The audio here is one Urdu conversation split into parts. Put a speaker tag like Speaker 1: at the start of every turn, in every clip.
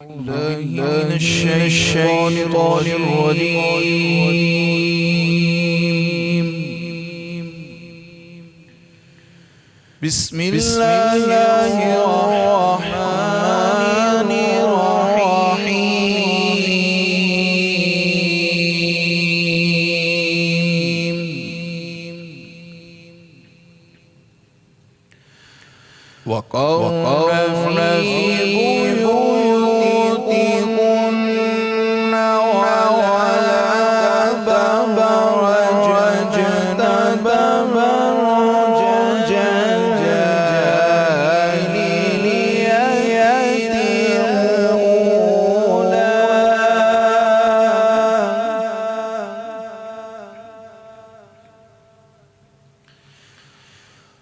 Speaker 1: من الشيطان الرجيم. بسم الله الرحمن الرحيم. وقرن في بيوتكن ولا تبرجن تبرج الجاهلية الأولى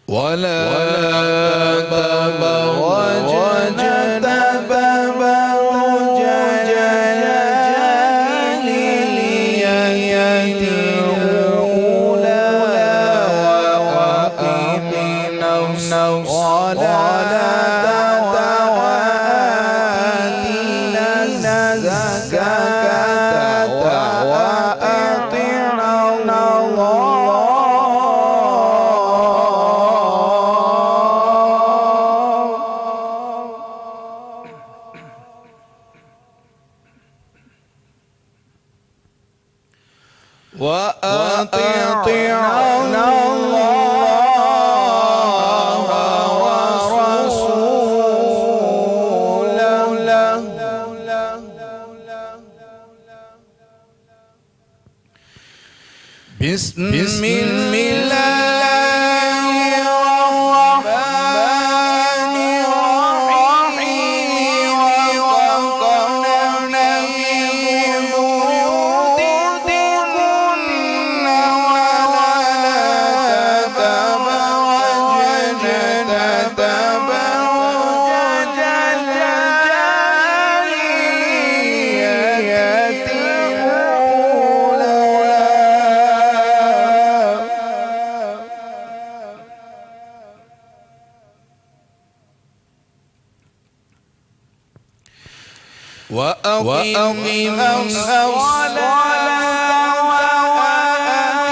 Speaker 1: ولا تبرجن تبرج الجاهلية الأولى وأقمنا الصلاة وآتينا الزكاة وأطعنا وأطعنا الله ورسوله. بسم الله الرحمن الرحيم. وقرن في بيوتكن ولا تبرجن تبرج الجاهلية الأولى وأقمنا الصلاة وآتينا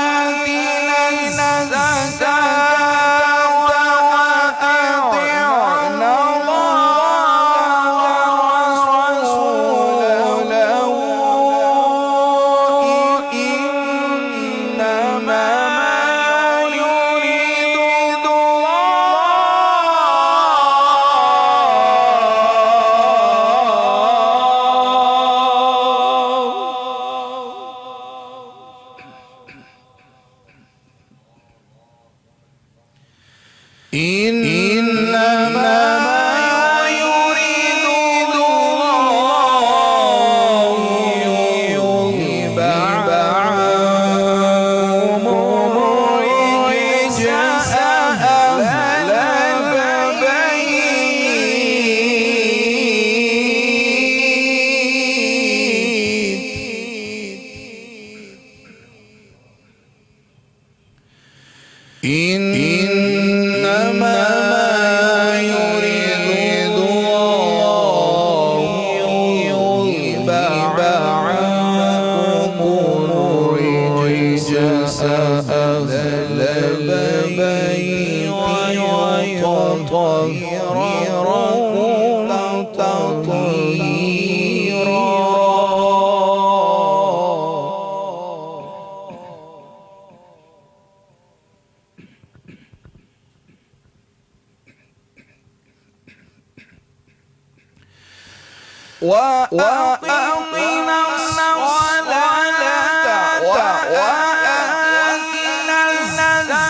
Speaker 1: الزكاة وأطعنا الله ورسوله. إنما يريد إنما يريد الله يذهب عنكم الرجس أهل البيت. إنما يريد الله يذهب عنكم الرجس أهل البيت ويطهركم تطهيرا. وأقمنا الصلاة وآتينا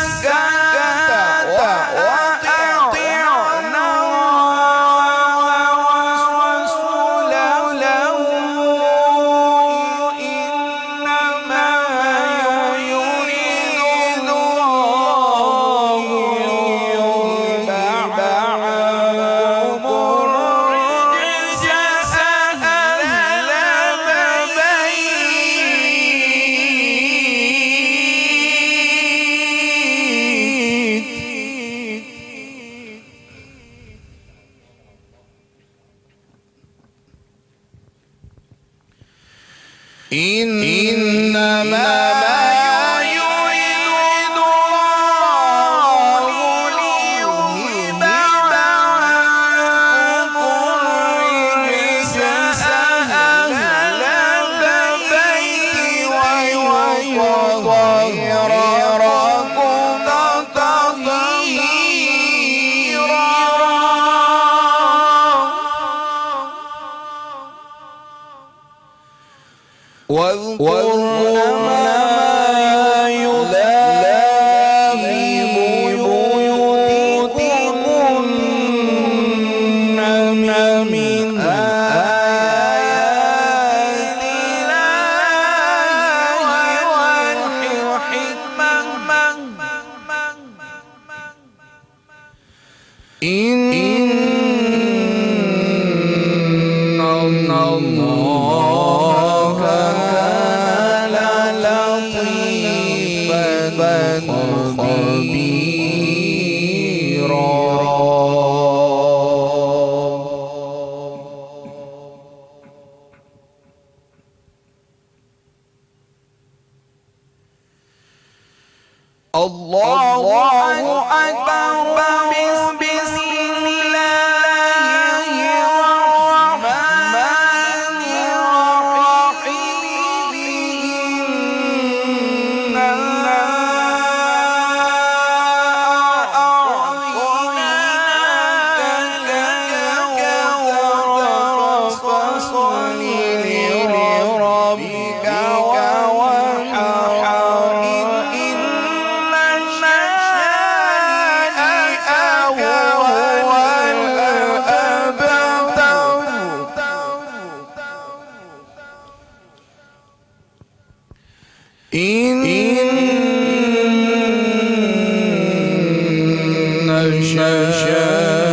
Speaker 1: الزكاة وأطعنا الله ورسوله. إنما يريد الله يذهب عنكم الرجس أهل البيت إنما يريد الله ليذهب عنكم الرجس أهل البيت ويطهركم تطهيرا واذكرن ما يتلى في بيوتكن من آيات الله والحكمة إن الله كان لطيفا خبيرا. الله أكبر. بسم الله الرحمن الرحيم. إنا أعطيناك الكوثر فصل لربك وانحر إن شانئك هو الأبتر. إن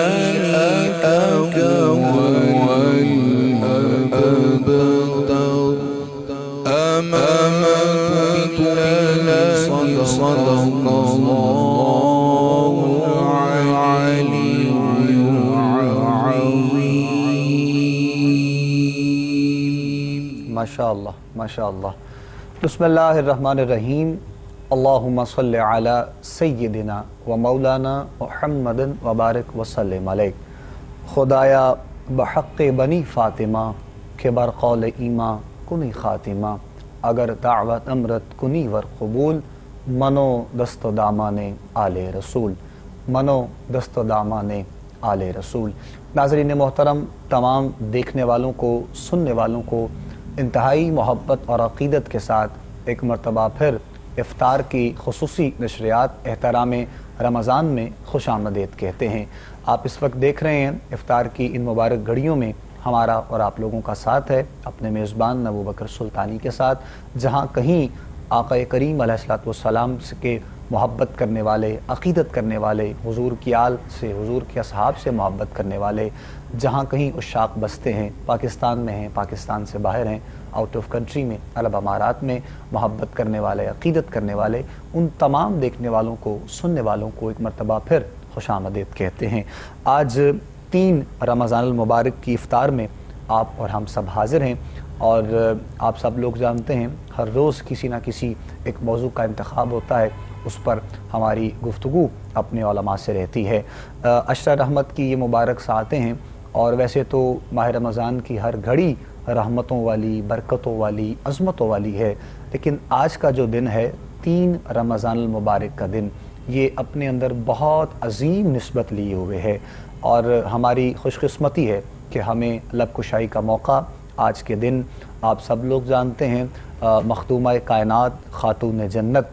Speaker 1: شانئك هو الأبتر. آمنت بالله صدق الله العلي العظيم.
Speaker 2: ماشاءاللہ ماشاءاللہ. بسم اللہ الرحمن الرحیم. اللہم صل علی سیدنا و مولانا محمد وبارک وسلم علیہ. خدایا بحق بنی فاطمہ کے برقول ایماں کنی خاتمہ. اگر دعوت امرت کنی ور قبول منو دست و دامان آل رسول. منو دست و دامان آل رسول. ناظرین محترم، تمام دیکھنے والوں کو، سننے والوں کو انتہائی محبت اور عقیدت کے ساتھ ایک مرتبہ پھر افطار کی خصوصی نشریات احترام رمضان میں خوش آمدید کہتے ہیں. آپ اس وقت دیکھ رہے ہیں افطار کی ان مبارک گھڑیوں میں ہمارا اور آپ لوگوں کا ساتھ ہے اپنے میزبان ابوبکر سلطانی کے ساتھ. جہاں کہیں آقا کریم علیہ السلام کے محبت کرنے والے، عقیدت کرنے والے، حضور کی آل سے، حضور کے اصحاب سے محبت کرنے والے جہاں کہیں عشاق بستے ہیں، پاکستان میں ہیں، پاکستان سے باہر ہیں، آؤٹ آف کنٹری میں، عرب امارات میں محبت کرنے والے، عقیدت کرنے والے، ان تمام دیکھنے والوں کو، سننے والوں کو ایک مرتبہ پھر خوش آمدید کہتے ہیں. آج 3 رمضان المبارک کی افطار میں آپ اور ہم سب حاضر ہیں، اور آپ سب لوگ جانتے ہیں ہر روز کسی نہ کسی ایک موضوع کا انتخاب ہوتا ہے، اس پر ہماری گفتگو اپنے علماء سے رہتی ہے. عشرہ رحمت کی یہ مبارک ساعتیں ہیں، اور ویسے تو ماہ رمضان کی ہر گھڑی رحمتوں والی، برکتوں والی، عظمتوں والی ہے، لیکن آج کا جو دن ہے 3 رمضان المبارک کا دن، یہ اپنے اندر بہت عظیم نسبت لیے ہوئے ہے، اور ہماری خوش قسمتی ہے کہ ہمیں لب کشائی کا موقع آج کے دن. آپ سب لوگ جانتے ہیں مخدومہ کائنات، خاتون جنت،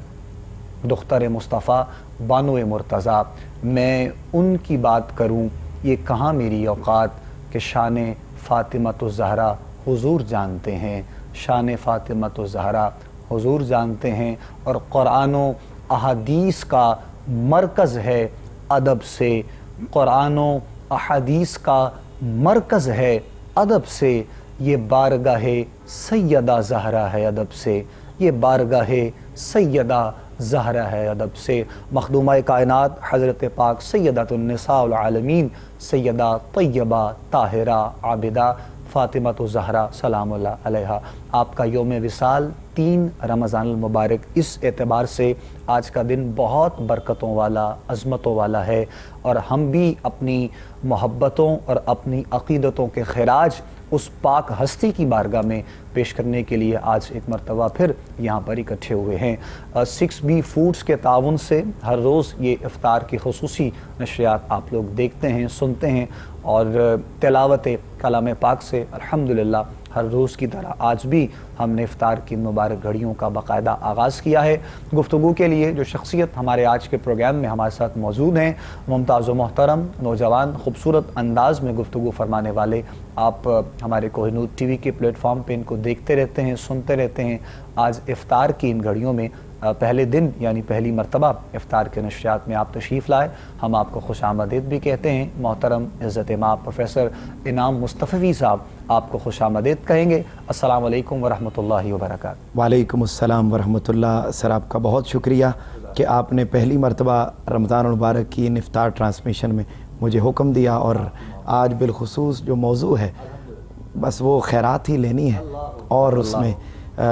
Speaker 2: دختر مصطفیٰ، بانو مرتضیٰ، میں ان کی بات کروں یہ کہاں میری اوقات کہ شان فاطمۃ الزہرا حضور جانتے ہیں. شان فاطمۃ الزہرا حضور جانتے ہیں، اور قرآن و احادیث کا مرکز ہے ادب سے. قرآن و احادیث کا مرکز ہے ادب سے. یہ بارگاہ سیدہ زہرا ہے ادب سے. یہ بارگاہ سیدہ زہرا ہے ادب سے. مخدومہ کائنات حضرت پاک سیدۃ النساء العالمین، سیدہ طیبہ طاہرہ عابدہ فاطمۃ الزہرا سلام اللہ علیہا، آپ کا یوم وصال 3 رمضان المبارک اس اعتبار سے آج کا دن بہت برکتوں والا، عظمتوں والا ہے، اور ہم بھی اپنی محبتوں اور اپنی عقیدتوں کے خراج اس پاک ہستی کی بارگاہ میں پیش کرنے کے لیے آج ایک مرتبہ پھر یہاں پر اکٹھے ہوئے ہیں۔ 6B فوڈز کے تعاون سے ہر روز یہ افطار کی خصوصی نشریات آپ لوگ دیکھتے ہیں، سنتے ہیں، اور تلاوت کلام پاک سے الحمدللہ ہر روز کی طرح آج بھی ہم نے افطار کی مبارک گھڑیوں کا باقاعدہ آغاز کیا ہے۔ گفتگو کے لیے جو شخصیت ہمارے آج کے پروگرام میں ہمارے ساتھ موجود ہیں، ممتاز و محترم، نوجوان، خوبصورت انداز میں گفتگو فرمانے والے، آپ ہمارے کوہ نور ٹی وی کے پلیٹ فارم پہ ان کو دیکھتے رہتے ہیں، سنتے رہتے ہیں۔ آج افطار کی ان گھڑیوں میں پہلے دن یعنی پہلی مرتبہ افطار کے نشریات میں آپ تشریف لائے، ہم آپ کو خوش آمدید بھی کہتے ہیں۔ محترم عزت مآب پروفیسر انعام مصطفی صاحب آپ کو خوش آمدید کہیں گے۔ السلام علیکم ورحمۃ اللہ وبرکاتہ۔
Speaker 3: وعلیکم السلام ورحمۃ اللہ۔ سر آپ کا بہت شکریہ کہ آپ نے پہلی مرتبہ رمضان المبارک کی ان افطار ٹرانسمیشن میں مجھے حکم دیا، اور آج بالخصوص جو موضوع ہے بس وہ خیرات ہی لینی ہے، اور اس میں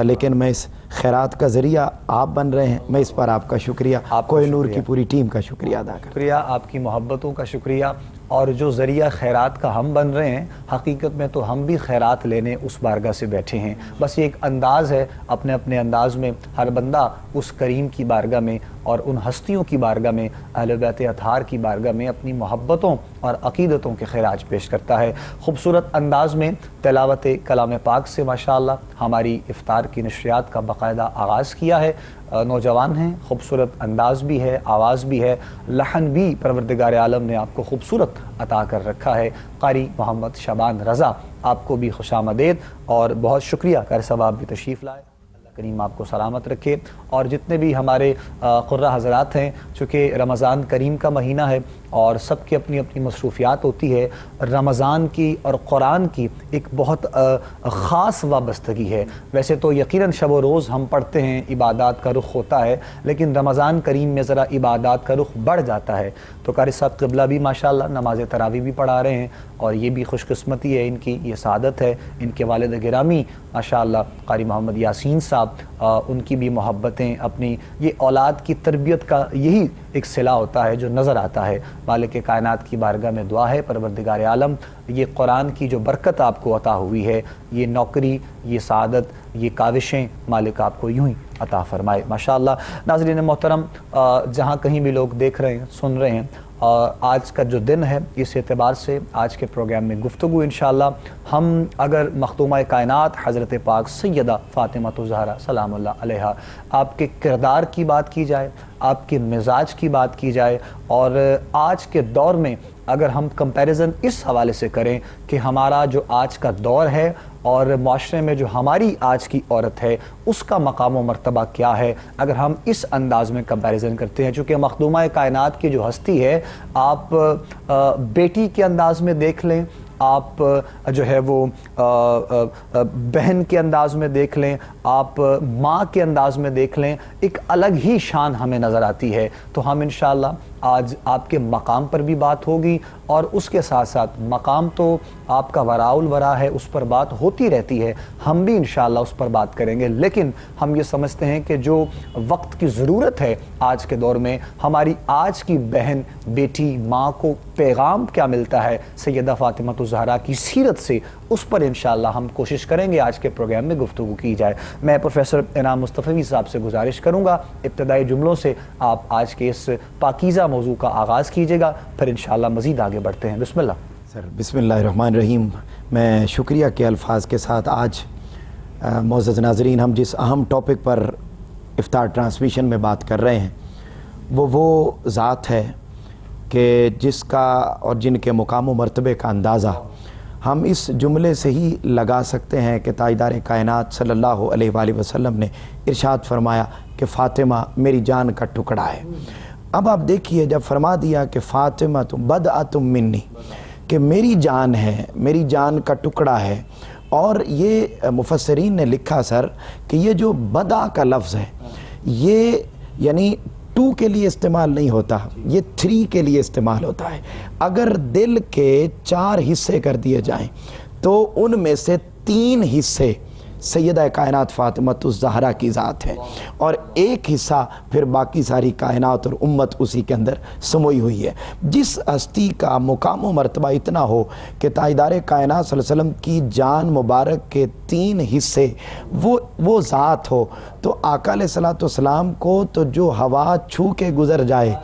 Speaker 3: لیکن میں اس خیرات کا ذریعہ آپ بن رہے ہیں، میں اس پر آپ کا شکریہ، کوہ نور کی پوری ٹیم کا شکریہ ادا کرتا ہوں۔
Speaker 2: شکریہ، آپ کی محبتوں کا شکریہ، اور جو ذریعہ خیرات کا ہم بن رہے ہیں، حقیقت میں تو ہم بھی خیرات لینے اس بارگاہ سے بیٹھے ہیں۔ بس یہ ایک انداز ہے، اپنے اپنے انداز میں ہر بندہ اس کریم کی بارگاہ میں اور ان ہستیوں کی بارگاہ میں، اہل بیت اطہار کی بارگاہ میں اپنی محبتوں اور عقیدتوں کے خراج پیش کرتا ہے۔ خوبصورت انداز میں تلاوت کلام پاک سے ماشاءاللہ ہماری افطار کی نشریات کا باقاعدہ آغاز کیا ہے۔ نوجوان ہیں، خوبصورت انداز بھی ہے، آواز بھی ہے، لحن بھی پروردگار عالم نے آپ کو خوبصورت عطا کر رکھا ہے۔ قاری محمد شعبان رضا، آپ کو بھی خوش آمدید اور بہت شکریہ، قاری صاحب آپ بھی تشریف لائے، اللہ کریم آپ کو سلامت رکھے۔ اور جتنے بھی ہمارے قرہ حضرات ہیں، چونکہ رمضان کریم کا مہینہ ہے اور سب کی اپنی اپنی مصروفیات ہوتی ہے، رمضان کی اور قرآن کی ایک بہت خاص وابستگی ہے۔ ویسے تو یقیناً شب و روز ہم پڑھتے ہیں، عبادات کا رخ ہوتا ہے، لیکن رمضان کریم میں ذرا عبادات کا رخ بڑھ جاتا ہے۔ تو قاری صاحب قبلہ بھی ماشاءاللہ نماز تراویح بھی پڑھا رہے ہیں، اور یہ بھی خوش قسمتی ہے ان کی، یہ سعادت ہے۔ ان کے والد گرامی ماشاءاللہ قاری محمد یاسین صاحب، ان کی بھی محبتیں، اپنی یہ اولاد کی تربیت کا یہی ایک صلہ ہوتا ہے جو نظر آتا ہے۔ مالک کائنات کی بارگاہ میں دعا ہے، پروردگار عالم یہ قرآن کی جو برکت آپ کو عطا ہوئی ہے، یہ نوکری، یہ سعادت، یہ کاوشیں مالک آپ کو یوں ہی عطا فرمائے ماشاءاللہ۔ ناظرین محترم، جہاں کہیں بھی لوگ دیکھ رہے ہیں، سن رہے ہیں، آج کا جو دن ہے، اس اعتبار سے آج کے پروگرام میں گفتگو انشاءاللہ ہم اگر مخدومہ کائنات حضرت پاک سیدہ فاطمۃ الزہرا سلام اللہ علیہا آپ کے کردار کی بات کی جائے، آپ کے مزاج کی بات کی جائے، اور آج کے دور میں اگر ہم کمپیریزن اس حوالے سے کریں کہ ہمارا جو آج کا دور ہے اور معاشرے میں جو ہماری آج کی عورت ہے اس کا مقام و مرتبہ کیا ہے، اگر ہم اس انداز میں کمپیریزن کرتے ہیں، چونکہ مخدومہ کائنات کی جو ہستی ہے، آپ بیٹی کے انداز میں دیکھ لیں، آپ جو ہے وہ بہن کے انداز میں دیکھ لیں، آپ ماں کے انداز میں دیکھ لیں، ایک الگ ہی شان ہمیں نظر آتی ہے۔ تو ہم انشاءاللہ آج آپ کے مقام پر بھی بات ہوگی، اور اس کے ساتھ ساتھ مقام تو آپ کا وراء الورا ہے، اس پر بات ہوتی رہتی ہے، ہم بھی انشاءاللہ اس پر بات کریں گے۔ لیکن ہم یہ سمجھتے ہیں کہ جو وقت کی ضرورت ہے آج کے دور میں، ہماری آج کی بہن، بیٹی، ماں کو پیغام کیا ملتا ہے سیدہ فاطمۃ الزہرا کی سیرت سے، اس پر انشاءاللہ ہم کوشش کریں گے آج کے پروگرام میں گفتگو کی جائے۔ میں پروفیسر انعام مصطفی صاحب سے گزارش کروں گا ابتدائی جملوں سے آپ آج کے اس پاکیزہ موضوع کا آغاز کیجیے گا، پھر انشاءاللہ مزید آگے بڑھتے ہیں۔ بسم اللہ
Speaker 3: سر۔ بسم اللہ الرحمن الرحیم۔ میں شکریہ کے الفاظ کے ساتھ آج معزز ناظرین، ہم جس اہم ٹاپک پر افطار ٹرانسمیشن میں بات کر رہے ہیں وہ ذات ہے کہ جس کا اور جن کے مقام و مرتبے کا اندازہ ہم اس جملے سے ہی لگا سکتے ہیں کہ تاجدار کائنات صلی اللہ علیہ وآلہ وسلم نے ارشاد فرمایا کہ فاطمہ میری جان کا ٹکڑا ہے۔ اب آپ دیکھیے، جب فرما دیا کہ فاطمہ تم بدعۃ منی، کہ میری جان ہے، میری جان کا ٹکڑا ہے، اور یہ مفسرین نے لکھا سر کہ یہ جو بدع کا لفظ ہے، یہ یعنی 2 کے لیے استعمال نہیں ہوتا، یہ 3 کے لیے استعمال ہوتا ہے۔ اگر دل کے 4 حصے کر دیے جائیں تو ان میں سے 3 حصے سیدہ کائنات فاطمہ الزہرا کی ذات ہے اور ایک حصہ پھر باقی ساری کائنات اور امت اسی کے اندر سموئی ہوئی ہے۔ جس ہستی کا مقام و مرتبہ اتنا ہو کہ تاجدار کائنات صلی اللہ علیہ وسلم کی جان مبارک کے 3 حصے وہ ذات ہو، تو آقا علیہ الصلوۃ والسلام کو تو جو ہوا چھو کے گزر جائے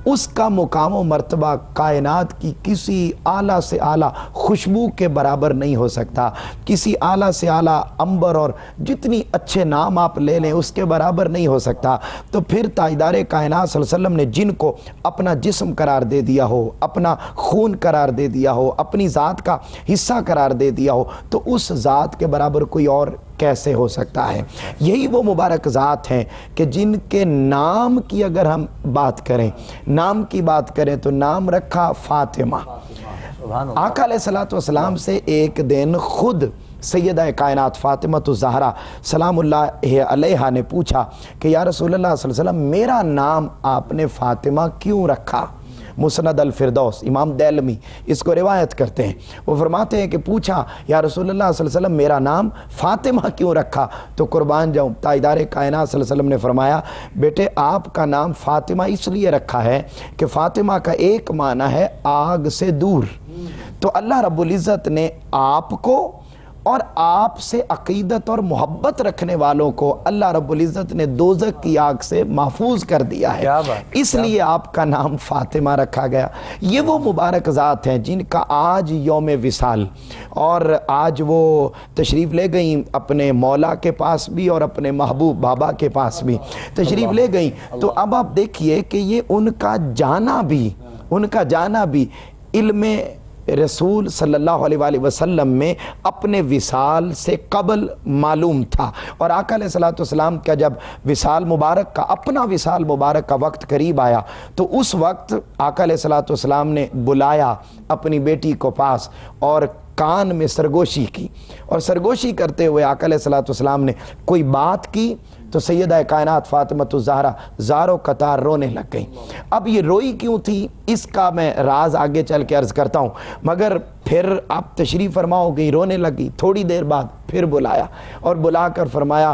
Speaker 3: اس کا مقام و مرتبہ کائنات کی کسی اعلیٰ سے اعلیٰ خوشبو کے برابر نہیں ہو سکتا، کسی اعلیٰ سے اعلیٰ عنبر اور جتنی اچھے نام آپ لے لیں اس کے برابر نہیں ہو سکتا۔ تو پھر تاجدار کائنات صلی اللہ علیہ وسلم نے جن کو اپنا جسم قرار دے دیا ہو، اپنا خون قرار دے دیا ہو، اپنی ذات کا حصہ قرار دے دیا ہو، تو اس ذات کے برابر کوئی اور کیسے ہو سکتا ہے؟ یہی وہ مبارک ذات ہیں کہ جن کے نام کی اگر ہم بات کریں، نام کی بات کریں تو نام رکھا فاطمہ۔ آقا علیہ الصلوۃ والسلام سے ایک دن خود سیدہ کائنات فاطمہ الزہرا سلام اللہ علیہا نے پوچھا کہ یا رسول اللہ صلی اللہ علیہ وسلم، میرا نام آپ نے فاطمہ کیوں رکھا؟ مسند الفردوس امام دیلمی اس کو روایت کرتے ہیں، وہ فرماتے ہیں کہ پوچھا یا رسول اللہ صلی اللہ علیہ وسلم میرا نام فاطمہ کیوں رکھا؟ تو قربان جاؤں تاجدار کائنات صلی اللہ علیہ وسلم نے فرمایا، بیٹے آپ کا نام فاطمہ اس لیے رکھا ہے کہ فاطمہ کا ایک معنی ہے آگ سے دور، تو اللہ رب العزت نے آپ کو اور آپ سے عقیدت اور محبت رکھنے والوں کو اللہ رب العزت نے دوزخ کی آگ سے محفوظ کر دیا ہے، اس لیے آپ کا نام فاطمہ رکھا گیا۔ یہ وہ مبارک ذات ہیں جن کا آج یوم وصال، اور آج وہ تشریف لے گئیں اپنے مولا کے پاس بھی اور اپنے محبوب بابا کے پاس بھی تشریف لے گئیں۔ تو اب آپ دیکھیے کہ یہ ان کا جانا بھی علم رسول صلی اللہ علیہ وآلہ وسلم میں اپنے وصال سے قبل معلوم تھا، اور آقا علیہ الصلوۃ والسلام کا جب وصال مبارک کا اپنا وصال مبارک کا وقت قریب آیا تو اس وقت آقا علیہ الصلوۃ والسلام نے بلایا اپنی بیٹی کو پاس اور کان میں سرگوشی کی، اور سرگوشی کرتے ہوئے آقا علیہ الصلوۃ والسلام نے کوئی بات کی تو سیدہ کائنات فاطمہ الزہرا زاروں قطار رونے لگ گئیں۔ اب یہ روئی کیوں تھی اس کا میں راز آگے چل کے عرض کرتا ہوں، مگر پھر آپ تشریف فرماؤ گئی، رونے لگی، تھوڑی دیر بعد پھر بلایا اور بلا کر فرمایا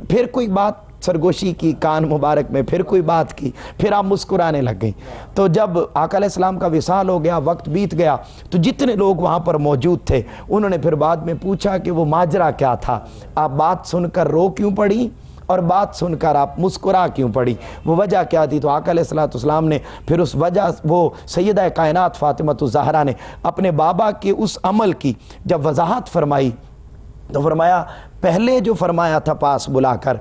Speaker 3: پھر کوئی بات سرگوشی کی کان مبارک میں، پھر کوئی بات کی، پھر آپ مسکرانے لگ گئیں۔ تو جب آقا علیہ السلام کا وصال ہو گیا، وقت بیت گیا، تو جتنے لوگ وہاں پر موجود تھے انہوں نے پھر بعد میں پوچھا کہ وہ ماجرا کیا تھا، آپ بات سن کر رو کیوں پڑی اور بات سن کر آپ مسکرا کیوں پڑی، وہ وجہ کیا تھی؟ تو آقا علیہ السلام نے پھر اس وجہ وہ سیدہ کائنات فاطمہ الزہرا نے اپنے بابا کے اس عمل کی جب وضاحت فرمائی تو فرمایا، پہلے جو فرمایا تھا پاس بلا کر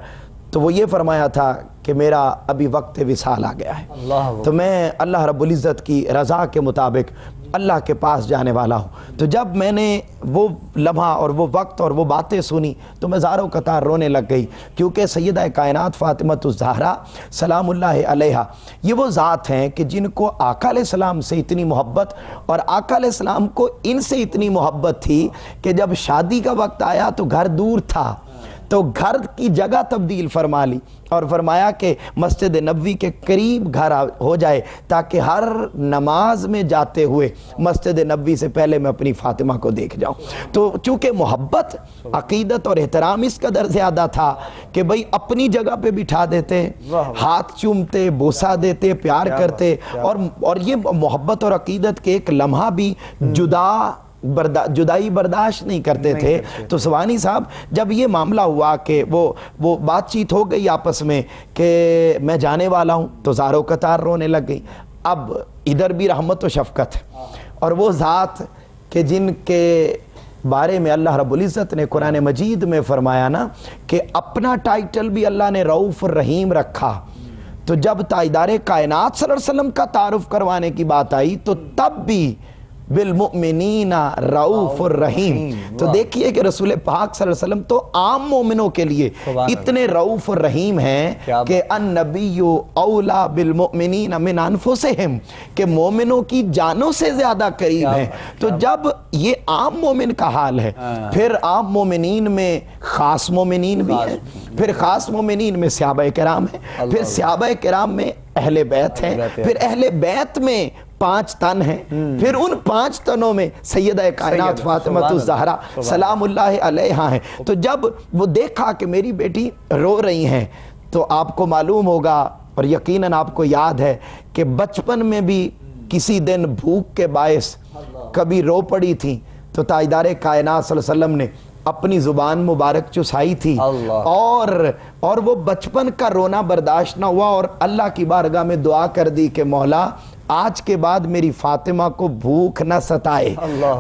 Speaker 3: تو وہ یہ فرمایا تھا کہ میرا ابھی وقت وصال آ گیا ہے، تو میں اللہ رب العزت کی رضا کے مطابق اللہ کے پاس جانے والا ہوں۔ تو جب میں نے وہ لمحہ اور وہ وقت اور وہ باتیں سنی تو میں زاروں قطار رونے لگ گئی، کیونکہ سیدہ کائنات فاطمہ الزہرا سلام اللہ علیہا یہ وہ ذات ہیں کہ جن کو آقا علیہ السلام سے اتنی محبت اور آقا علیہ السلام کو ان سے اتنی محبت تھی کہ جب شادی کا وقت آیا تو گھر دور تھا تو گھر کی جگہ تبدیل فرما لی اور فرمایا کہ مسجد نبوی کے قریب گھر ہو جائے تاکہ ہر نماز میں جاتے ہوئے مسجد نبوی سے پہلے میں اپنی فاطمہ کو دیکھ جاؤں۔ تو چونکہ محبت، عقیدت اور احترام اس قدر زیادہ تھا کہ بھئی اپنی جگہ پہ بٹھا دیتے، ہاتھ چومتے، بوسہ دیتے، پیار کرتے، اور یہ محبت اور عقیدت کے ایک لمحہ بھی جدائی برداشت نہیں کرتے تھے۔ تو سوانی صاحب جب یہ معاملہ ہوا کہ وہ بات چیت ہو گئی آپس میں کہ میں جانے والا ہوں تو زاروں قطار رونے لگ گئی۔ اب ادھر بھی رحمت و شفقت اور وہ ذات کہ جن کے بارے میں اللہ رب العزت نے قرآن مجید میں فرمایا نا کہ اپنا ٹائٹل بھی اللہ نے رؤوف الرحیم رکھا، تو جب تاجدار کائنات صلی اللہ علیہ وسلم کا تعارف کروانے کی بات آئی تو تب بھی بالمؤمنین رؤوف الرحیم۔ تو دیکھیے کہ رسول پاک صلی اللہ علیہ وسلم تو عام مومنوں کے لیے اتنے رؤوف الرحیم ہیں کہ النبی اولا بالمؤمنین من انفسہم، کہ مومنوں کی جانوں سے زیادہ قریب ہیں۔ تو جب یہ عام مومن کا حال ہے، پھر عام مومنین میں خاص مومنین بھی ہیں، پھر خاص مومنین میں صحابہ کرام ہیں، پھر صحابہ کرام میں اہل بیت ہیں، پھر اہل بیت میں 5 تن ہیں، پھر ان 5 تنوں میں سیدہ کائنات فاطمہ الزہرا سلام اللہ علیہا ہیں۔ تو جب وہ دیکھا کہ میری بیٹی رو رہی ہیں تو آپ کو معلوم ہوگا اور یقیناً آپ کو یاد ہے کہ بچپن میں بھی کسی دن بھوک کے باعث کبھی رو پڑی تھی تو تاجدار کائنات صلی اللہ علیہ وسلم نے اپنی زبان مبارک چسائی تھی اور وہ بچپن کا رونا برداشت نہ ہوا اور اللہ کی بارگاہ میں دعا کر دی کہ مولا آج کے بعد میری فاطمہ کو بھوک نہ ستائے۔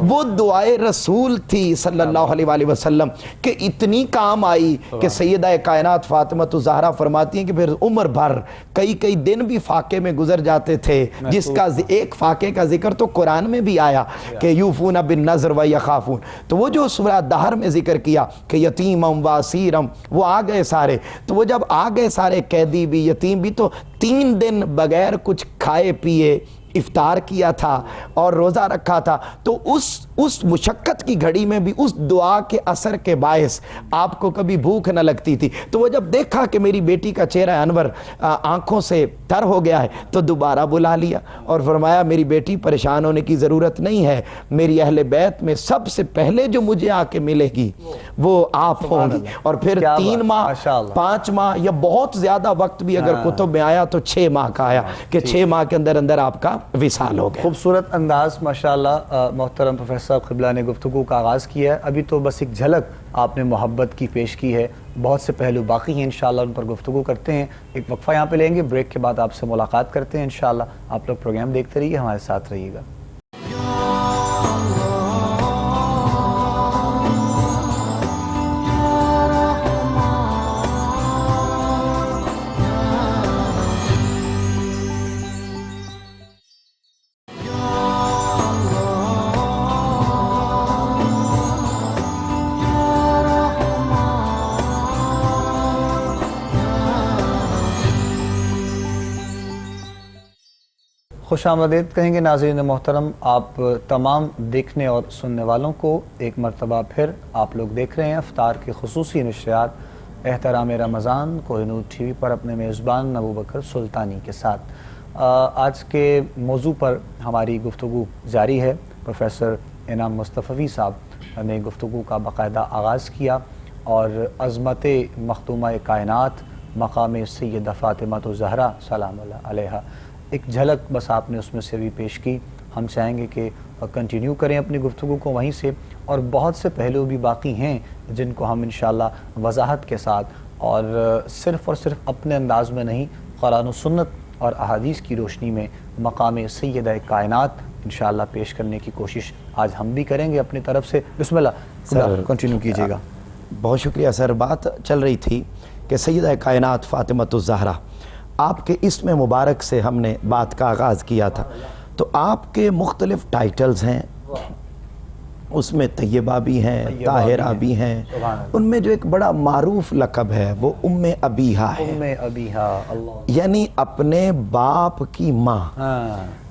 Speaker 3: وہ دعائے رسول تھی صلی اللہ علیہ وآلہ وسلم کہ اتنی کام آئی کہ سیدہ کائنات فاطمہ الزہرا فرماتی ہیں کہ پھر عمر بھر کئی دن بھی فاقے میں گزر جاتے تھے، جس کا ایک فاقے کا ذکر تو قرآن میں بھی آیا کہ یوفون بالنذر و یخافون، تو وہ جو سورہ دہر میں ذکر کیا کہ یتیمم و اسیرم، وہ آ گئے سارے، تو وہ جب آ گئے سارے قیدی بھی یتیم بھی تو 3 دن بغیر کچھ کھائے پیے افطار کیا تھا اور روزہ رکھا تھا، تو اس مشقت کی گھڑی میں بھی اس دعا کے اثر کے باعث آپ کو کبھی بھوک نہ لگتی تھی۔ تو وہ جب دیکھا کہ میری بیٹی کا چہرہ انور آنکھوں سے تر ہو گیا ہے تو دوبارہ بلا لیا اور فرمایا میری بیٹی پریشان ہونے کی ضرورت نہیں ہے، میری اہل بیت میں سب سے پہلے جو مجھے آ کے ملے گی وہ آپ ہوں گی۔ اور پھر 3 ماہ 5 ماہ یا بہت زیادہ وقت بھی اگر کتب میں آیا تو 6 ماہ کا آیا کہ 6 ماہ کے اندر اندر آپ کا وصال ہو گیا۔
Speaker 2: خوبصورت انداز ماشاءاللہ محترم پروفیسر صاحب قبلہ نے گفتگو کا آغاز کیا ہے۔ ابھی تو بس ایک جھلک آپ نے محبت کی پیش کی ہے، بہت سے پہلو باقی ہیں، انشاءاللہ ان پر گفتگو کرتے ہیں۔ ایک وقفہ یہاں پہ لیں گے، بریک کے بعد آپ سے ملاقات کرتے ہیں انشاءاللہ۔ آپ لوگ پروگرام دیکھتے رہیے، ہمارے ساتھ رہیے گا۔ خوش آمدید کہیں گے ناظرین محترم آپ تمام دیکھنے اور سننے والوں کو ایک مرتبہ پھر۔ آپ لوگ دیکھ رہے ہیں افطار کی خصوصی نشریات احترام رمضان کوہ نور ٹی وی پر اپنے میزبان ابوبکر سلطانی کے ساتھ۔ آج کے موضوع پر ہماری گفتگو جاری ہے۔ پروفیسر انعام مصطفی صاحب نے گفتگو کا باقاعدہ آغاز کیا اور عظمت مخدومہ کائنات مقام سیدہ فاطمہ الزہرا سلام اللہ علیہا ایک جھلک بس آپ نے اس میں سے بھی پیش کی۔ ہم چاہیں گے کہ کنٹینیو کریں اپنی گفتگو کو وہیں سے، اور بہت سے پہلو بھی باقی ہیں جن کو ہم انشاءاللہ وضاحت کے ساتھ اور صرف اپنے انداز میں نہیں، قرآن و سنت اور احادیث کی روشنی میں مقام سیدہ کائنات انشاءاللہ پیش کرنے کی کوشش آج ہم بھی کریں گے اپنی طرف سے۔ بسم اللہ کنٹینیو کیجیے گا۔
Speaker 3: بہت شکریہ سر۔ بات چل رہی تھی کہ سیدہ کائنات فاطمہ الزہرا، آپ کے اسم مبارک سے ہم نے بات کا آغاز کیا تھا، تو آپ کے مختلف ٹائٹلز ہیں، اس میں طیبہ بھی ہیں، طاہرہ بھی ہیں، ان میں جو ایک بڑا معروف لقب ہے وہ ام ابیہا ہے،
Speaker 2: ام ابیہا، اللہ،
Speaker 3: یعنی اپنے باپ کی ماں۔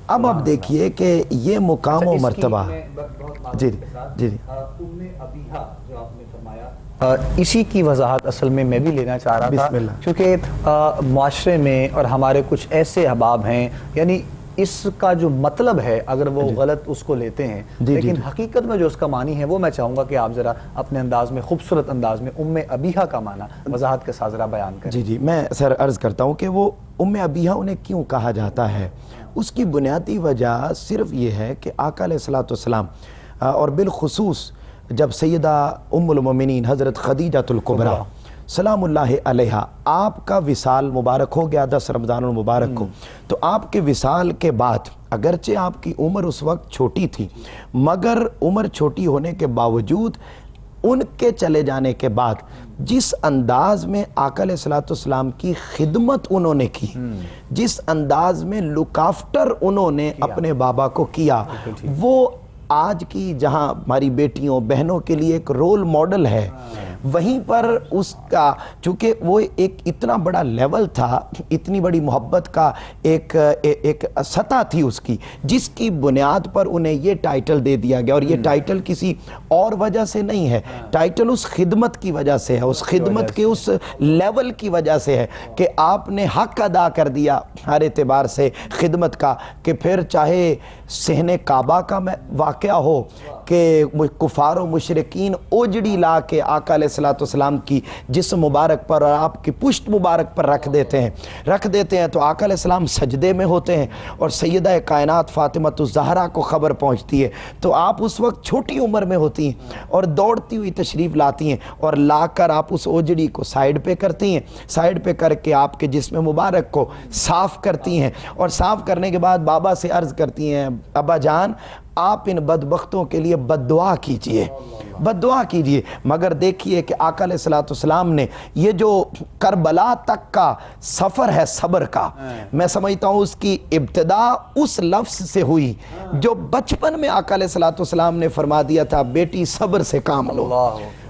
Speaker 3: اب آپ دیکھیے کہ یہ مقام و مرتبہ جی
Speaker 2: ام ابیہا جو آپ نے فرمایا، اسی کی وضاحت اصل میں بھی لینا چاہ رہا تھا، کیونکہ معاشرے میں اور ہمارے کچھ ایسے احباب ہیں، یعنی اس کا جو مطلب ہے اگر وہ غلط اس کو لیتے ہیں، لیکن حقیقت میں جو اس کا معنی ہے وہ میں چاہوں گا کہ آپ ذرا اپنے انداز میں، خوبصورت انداز میں ام ابیہا کا معنی وضاحت کے ساتھ ذرا بیان کریں۔
Speaker 3: جی میں سر عرض کرتا ہوں کہ وہ ام ابیہا انہیں کیوں کہا جاتا ہے۔ اس کی بنیادی وجہ صرف یہ ہے کہ آقا علیہ الصلوۃ والسلام اور بالخصوص جب سیدہ ام المومنین حضرت خدیجہ الکبریٰ سلام اللہ علیہا آپ کا وصال مبارک ہو گیا 10 رمضان المبارک کو، تو آپ کے وصال کے بعد اگرچہ آپ کی عمر اس وقت چھوٹی تھی، مگر عمر چھوٹی ہونے کے باوجود ان کے چلے جانے کے بعد جس انداز میں آقا علیہ الصلوۃ والسلام کی خدمت انہوں نے کی، جس انداز میں لک آفٹر انہوں نے اپنے بابا کو کیا، وہ آج کی جہاں ہماری بیٹیوں بہنوں کے لیے ایک رول ماڈل ہے۔ وہیں پر اس کا چونکہ وہ ایک اتنا بڑا لیول تھا، اتنی بڑی محبت کا ایک سطح تھی اس کی، جس کی بنیاد پر انہیں یہ ٹائٹل دے دیا گیا، اور یہ ٹائٹل کسی اور وجہ سے نہیں ہے، ٹائٹل اس خدمت کی وجہ سے ہے، اس خدمت کے اس لیول کی وجہ سے ہے کہ آپ نے حق ادا کر دیا ہر اعتبار سے خدمت کا، کہ پھر چاہے صحن کعبہ کا واقعہ ہو کہ کفار و مشرکین اوجڑی لا کے آقا علیہ السلام کی جسم مبارک پر اور آپ کی پشت مبارک پر رکھ دیتے ہیں تو آقا علیہ السلام سجدے میں ہوتے ہیں، اور سیدہ کائنات فاطمۃ الزہرا کو خبر پہنچتی ہے، تو آپ اس وقت چھوٹی عمر میں ہوتی ہیں اور دوڑتی ہوئی تشریف لاتی ہیں، اور لا کر آپ اس اوجڑی کو سائیڈ پہ کرتی ہیں، سائیڈ پہ کر کے آپ کے جسم مبارک کو صاف کرتی ہیں، اور صاف کرنے کے بعد بابا سے عرض کرتی ہیں ابا جان آپ ان بدبختوں کے لیے بد دعا کیجئے، مگر دیکھیے کہ آقا علیہ السلام نے یہ جو کربلا تک کا سفر ہے صبر کا، میں سمجھتا ہوں اس کی ابتدا اس لفظ سے ہوئی جو بچپن میں آقا علیہ السلام نے فرما دیا تھا، بیٹی صبر سے کام لو،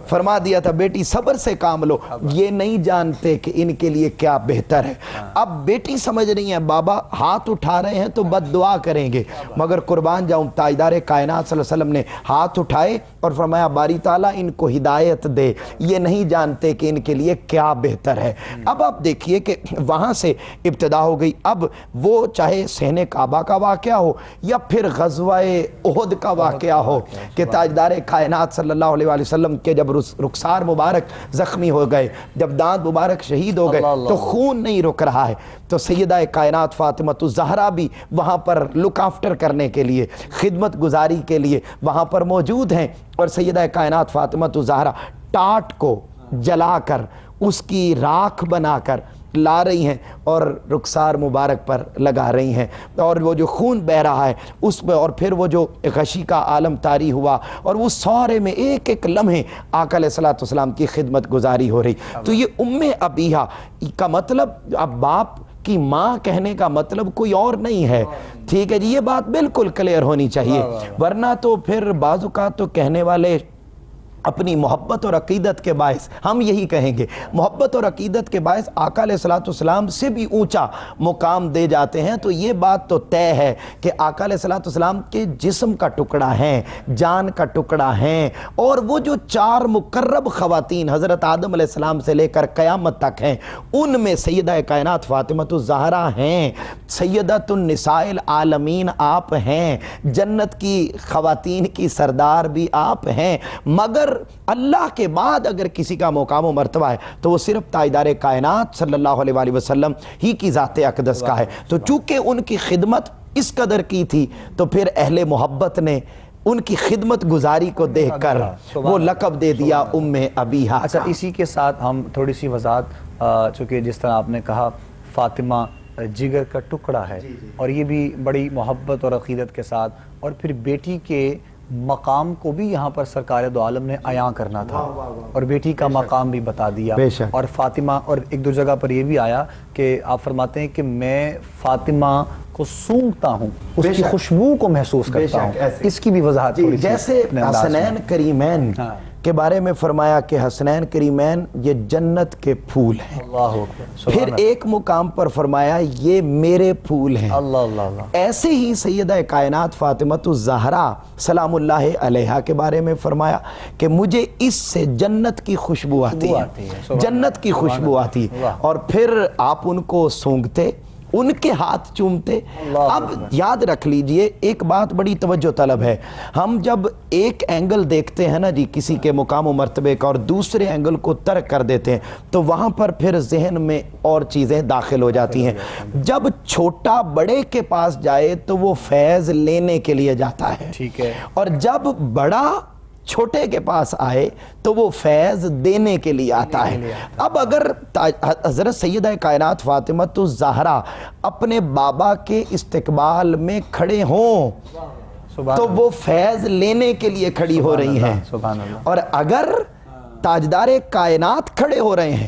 Speaker 3: فرما دیا تھا بیٹی صبر سے کام لو، یہ نہیں جانتے کہ ان کے لیے کیا بہتر ہے۔ اب بیٹی سمجھ رہی ہیں بابا ہاتھ اٹھا رہے ہیں تو بد دعا کریں گے، مگر قربان جاؤں تاجدار کائنات صلی اللہ علیہ وسلم نے ہاتھ اٹھائے اور فرمایا باری تعالیٰ ان کو ہدایت دے، یہ نہیں جانتے کہ ان کے لیے کیا بہتر ہے۔ اب آپ دیکھیے کہ وہاں سے ابتدا ہو گئی، اب وہ چاہے صحن کعبہ کا واقعہ ہو یا پھر غزوہ احد کا واقعہ ہو کہ تاجدار کائنات صلی اللہ علیہ وآلہ وسلم کے جب رخسار مبارک زخمی ہو گئے، جب دانت مبارک شہید ہو گئے تو خون نہیں رک رہا ہے، تو سیدہ کائنات فاطمۃ الزہرا بھی وہاں پر لک آفٹر کرنے کے لیے، خدمت گزاری کے لیے وہاں پر موجود ہیں، اور سیدہ کائنات فاطمۃ الزہرا ٹاٹ کو جلا کر اس کی راکھ بنا کر لا رہی ہیں اور رخسار مبارک پر لگا رہی ہیں، اور وہ جو خون بہ رہا ہے اس میں، اور پھر وہ جو غشی کا عالم طاری ہوا، اور وہ سارے میں ایک ایک لمحے آقا علیہ السلام کی خدمت گزاری ہو رہی۔ تو یہ ام ابیہا کا مطلب، اب باپ کی ماں کہنے کا مطلب کوئی اور نہیں ہے، ٹھیک ہے جی، یہ بات بالکل کلیئر ہونی چاہیے، ورنہ تو پھر بعض اوقات تو کہنے والے اپنی محبت اور عقیدت کے باعث، ہم یہی کہیں گے، محبت اور عقیدت کے باعث آقا علیہ السلام سے بھی اونچا مقام دے جاتے ہیں، تو یہ بات تو طے ہے کہ آقا علیہ السلام کے جسم کا ٹکڑا ہیں، جان کا ٹکڑا ہیں، اور وہ جو 4 مقرب خواتین حضرت آدم علیہ السلام سے لے کر قیامت تک ہیں، ان میں سیدہ کائنات فاطمۃ الزہرا ہیں، سیدۃ النساء العالمین آپ ہیں، جنت کی خواتین کی سردار بھی آپ ہیں، مگر اللہ کے بعد اگر کسی کا مقام و مرتبہ ہے تو وہ صرف تاجدار کائنات صلی اللہ علیہ وآلہ وسلم ہی کی ذات اقدس کا ہے۔ تو چونکہ ان کی خدمت اس قدر کی تھی تو پھر اہل محبت نے ان کی خدمت گزاری کو دیکھ کر وہ لقب دے دیا ام ابیہا۔
Speaker 2: اچھا، اسی کے ساتھ ہم تھوڑی سی وضاحت، چونکہ جس طرح آپ نے کہا فاطمہ جگر کا ٹکڑا ہے، اور یہ بھی بڑی محبت اور عقیدت کے ساتھ، اور پھر بیٹی کے مقام کو بھی یہاں پر سرکار دو عالم نے عیاں کرنا تھا، اور بیٹی کا مقام بھی بتا دیا، اور فاطمہ، اور ایک دو جگہ پر یہ بھی آیا کہ آپ فرماتے ہیں کہ میں فاطمہ کو سونگتا ہوں، اس کی خوشبو کو محسوس کرتا ہوں، اس کی بھی وضاحت تھوڑی سی
Speaker 3: جیسے حسنین کریمین کے بارے میں فرمایا کہ حسنین کریمین یہ جنت کے پھول ہیں، پھر ایک مقام پر فرمایا یہ میرے پھول ہیں، ایسے ہی سیدہ کائنات فاطمۃ الزہرا سلام اللہ علیہا کے بارے میں فرمایا کہ مجھے اس سے جنت کی خوشبو آتی ہے، جنت کی خوشبو آتی ہے، اور پھر آپ ان کو سونگتے، ان کے ہاتھ چومتے۔ اب یاد رکھ لیجئے ایک بات بڑی توجہ طلب ہے، ہم جب ایک اینگل دیکھتے ہیں نا جی کسی کے مقام و مرتبے کا اور دوسرے اینگل کو ترک کر دیتے ہیں تو وہاں پر پھر ذہن میں اور چیزیں داخل ہو جاتی ہیں۔ جب چھوٹا بڑے کے پاس جائے تو وہ فیض لینے کے لیے جاتا ہے، ٹھیک ہے، اور جب بڑا چھوٹے کے پاس آئے تو وہ فیض دینے کے لیے آتا ہے۔ اب اگر حضرت سیدہ کائنات فاطمۃ الزہرا اپنے بابا کے استقبال میں کھڑے ہوں تو وہ فیض لینے کے لیے کھڑی ہو رہی ہیں، اور اگر تاجدار کائنات کھڑے ہو رہے ہیں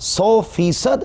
Speaker 3: 100%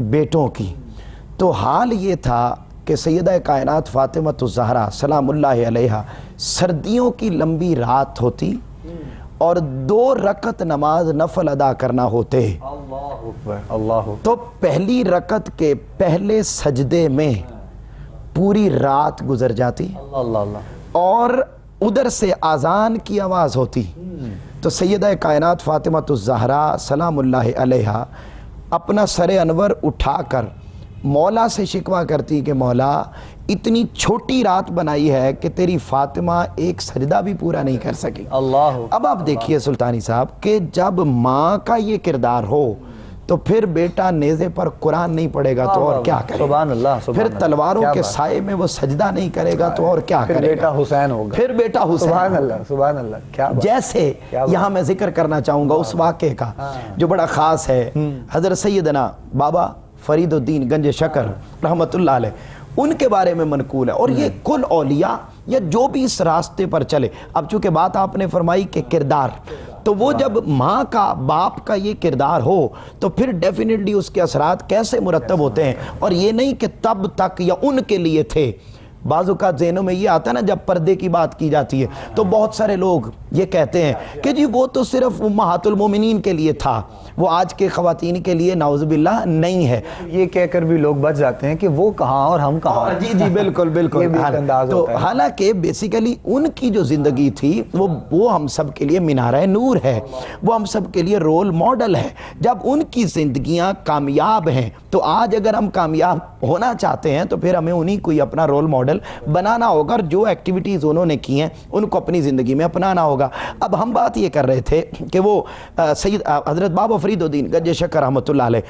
Speaker 3: بیٹوں کی، تو حال یہ تھا کہ سیدہ کائنات فاطمہ الزہرا سلام اللہ علیہا سردیوں کی لمبی رات ہوتی اور 2 رکعت نماز نفل ادا کرنا ہوتے،
Speaker 2: اللہ اکبر، اللہ
Speaker 3: تو پہلی رکعت کے پہلے سجدے میں پوری رات گزر جاتی
Speaker 2: اللہ اللہ،
Speaker 3: اور ادھر سے اذان کی آواز ہوتی، تو سیدہ کائنات فاطمہ الزہرا سلام اللہ علیہا اپنا سر انور اٹھا کر مولا سے شکوہ کرتی کہ مولا اتنی چھوٹی رات بنائی ہے کہ تیری فاطمہ ایک سجدہ بھی پورا نہیں کر سکی۔
Speaker 2: اللہ
Speaker 3: اب آپ دیکھیے سلطانی صاحب کہ جب ماں کا یہ کردار ہو تو پھر بیٹا نیزے پر قرآن نہیں پڑھے گا تو اور کیا کرے گا؟
Speaker 2: سبحان اللہ،
Speaker 3: پھر تلواروں کے سائے میں وہ سجدہ نہیں کرے گا تو اور کیا کرے گا؟
Speaker 2: پھر بیٹا حسین ہوگا،
Speaker 3: پھر بیٹا حسین،
Speaker 2: سبحان اللہ سبحان اللہ، کیا بات،
Speaker 3: جیسے یہاں میں ذکر کرنا چاہوں گا اس واقعے کا جو بڑا خاص ہے۔ حضرت سیدنا بابا فرید الدین گنج شکر رحمت اللہ علیہ، ان کے بارے میں منقول ہے، اور یہ کل اولیاء یا جو بھی اس راستے پر چلے، اب چونکہ بات آپ نے فرمائی کہ کردار، تو وہ جب ماں کا باپ کا یہ کردار ہو تو پھر ڈیفینیٹلی اس کے اثرات کیسے مرتب ہوتے ہیں، اور یہ نہیں کہ تب تک یا ان کے لیے تھے۔ بعض اوقات ذہنوں میں یہ آتا ہے نا جب پردے کی بات کی جاتی ہے تو بہت سارے لوگ یہ کہتے ہیں کہ جی وہ تو صرف امہات المومنین کے لیے تھا، وہ آج کے خواتین کے لیے نعوذ باللہ نہیں ہے۔
Speaker 2: یہ کہہ کر بھی لوگ بچ جاتے ہیں کہ وہ کہاں اور ہم کہاں۔
Speaker 3: جی جی بالکل بالکل،
Speaker 2: یہ بھی ایک انداز
Speaker 3: تو
Speaker 2: ہوتا ہے۔
Speaker 3: حالانکہ بیسیکلی ان کی جو زندگی تھی وہ ہم سب کے لیے مینارہ نور ہے، وہ ہم سب کے لیے رول ماڈل ہے۔ جب ان کی زندگیاں کامیاب ہیں تو آج اگر ہم کامیاب ہونا چاہتے ہیں تو پھر ہمیں انہی کو ہی اپنا رول ماڈل بنانا ہوگا، اور جو ایکٹیویٹیز انہوں نے کی ہیں ان کو اپنی زندگی میں اپنانا ہوگا۔ اب ہم بات یہ کر رہے تھے کہ وہ سید حضرت بابا فرید الدین گنج شکر رحمۃ اللہ علیہ،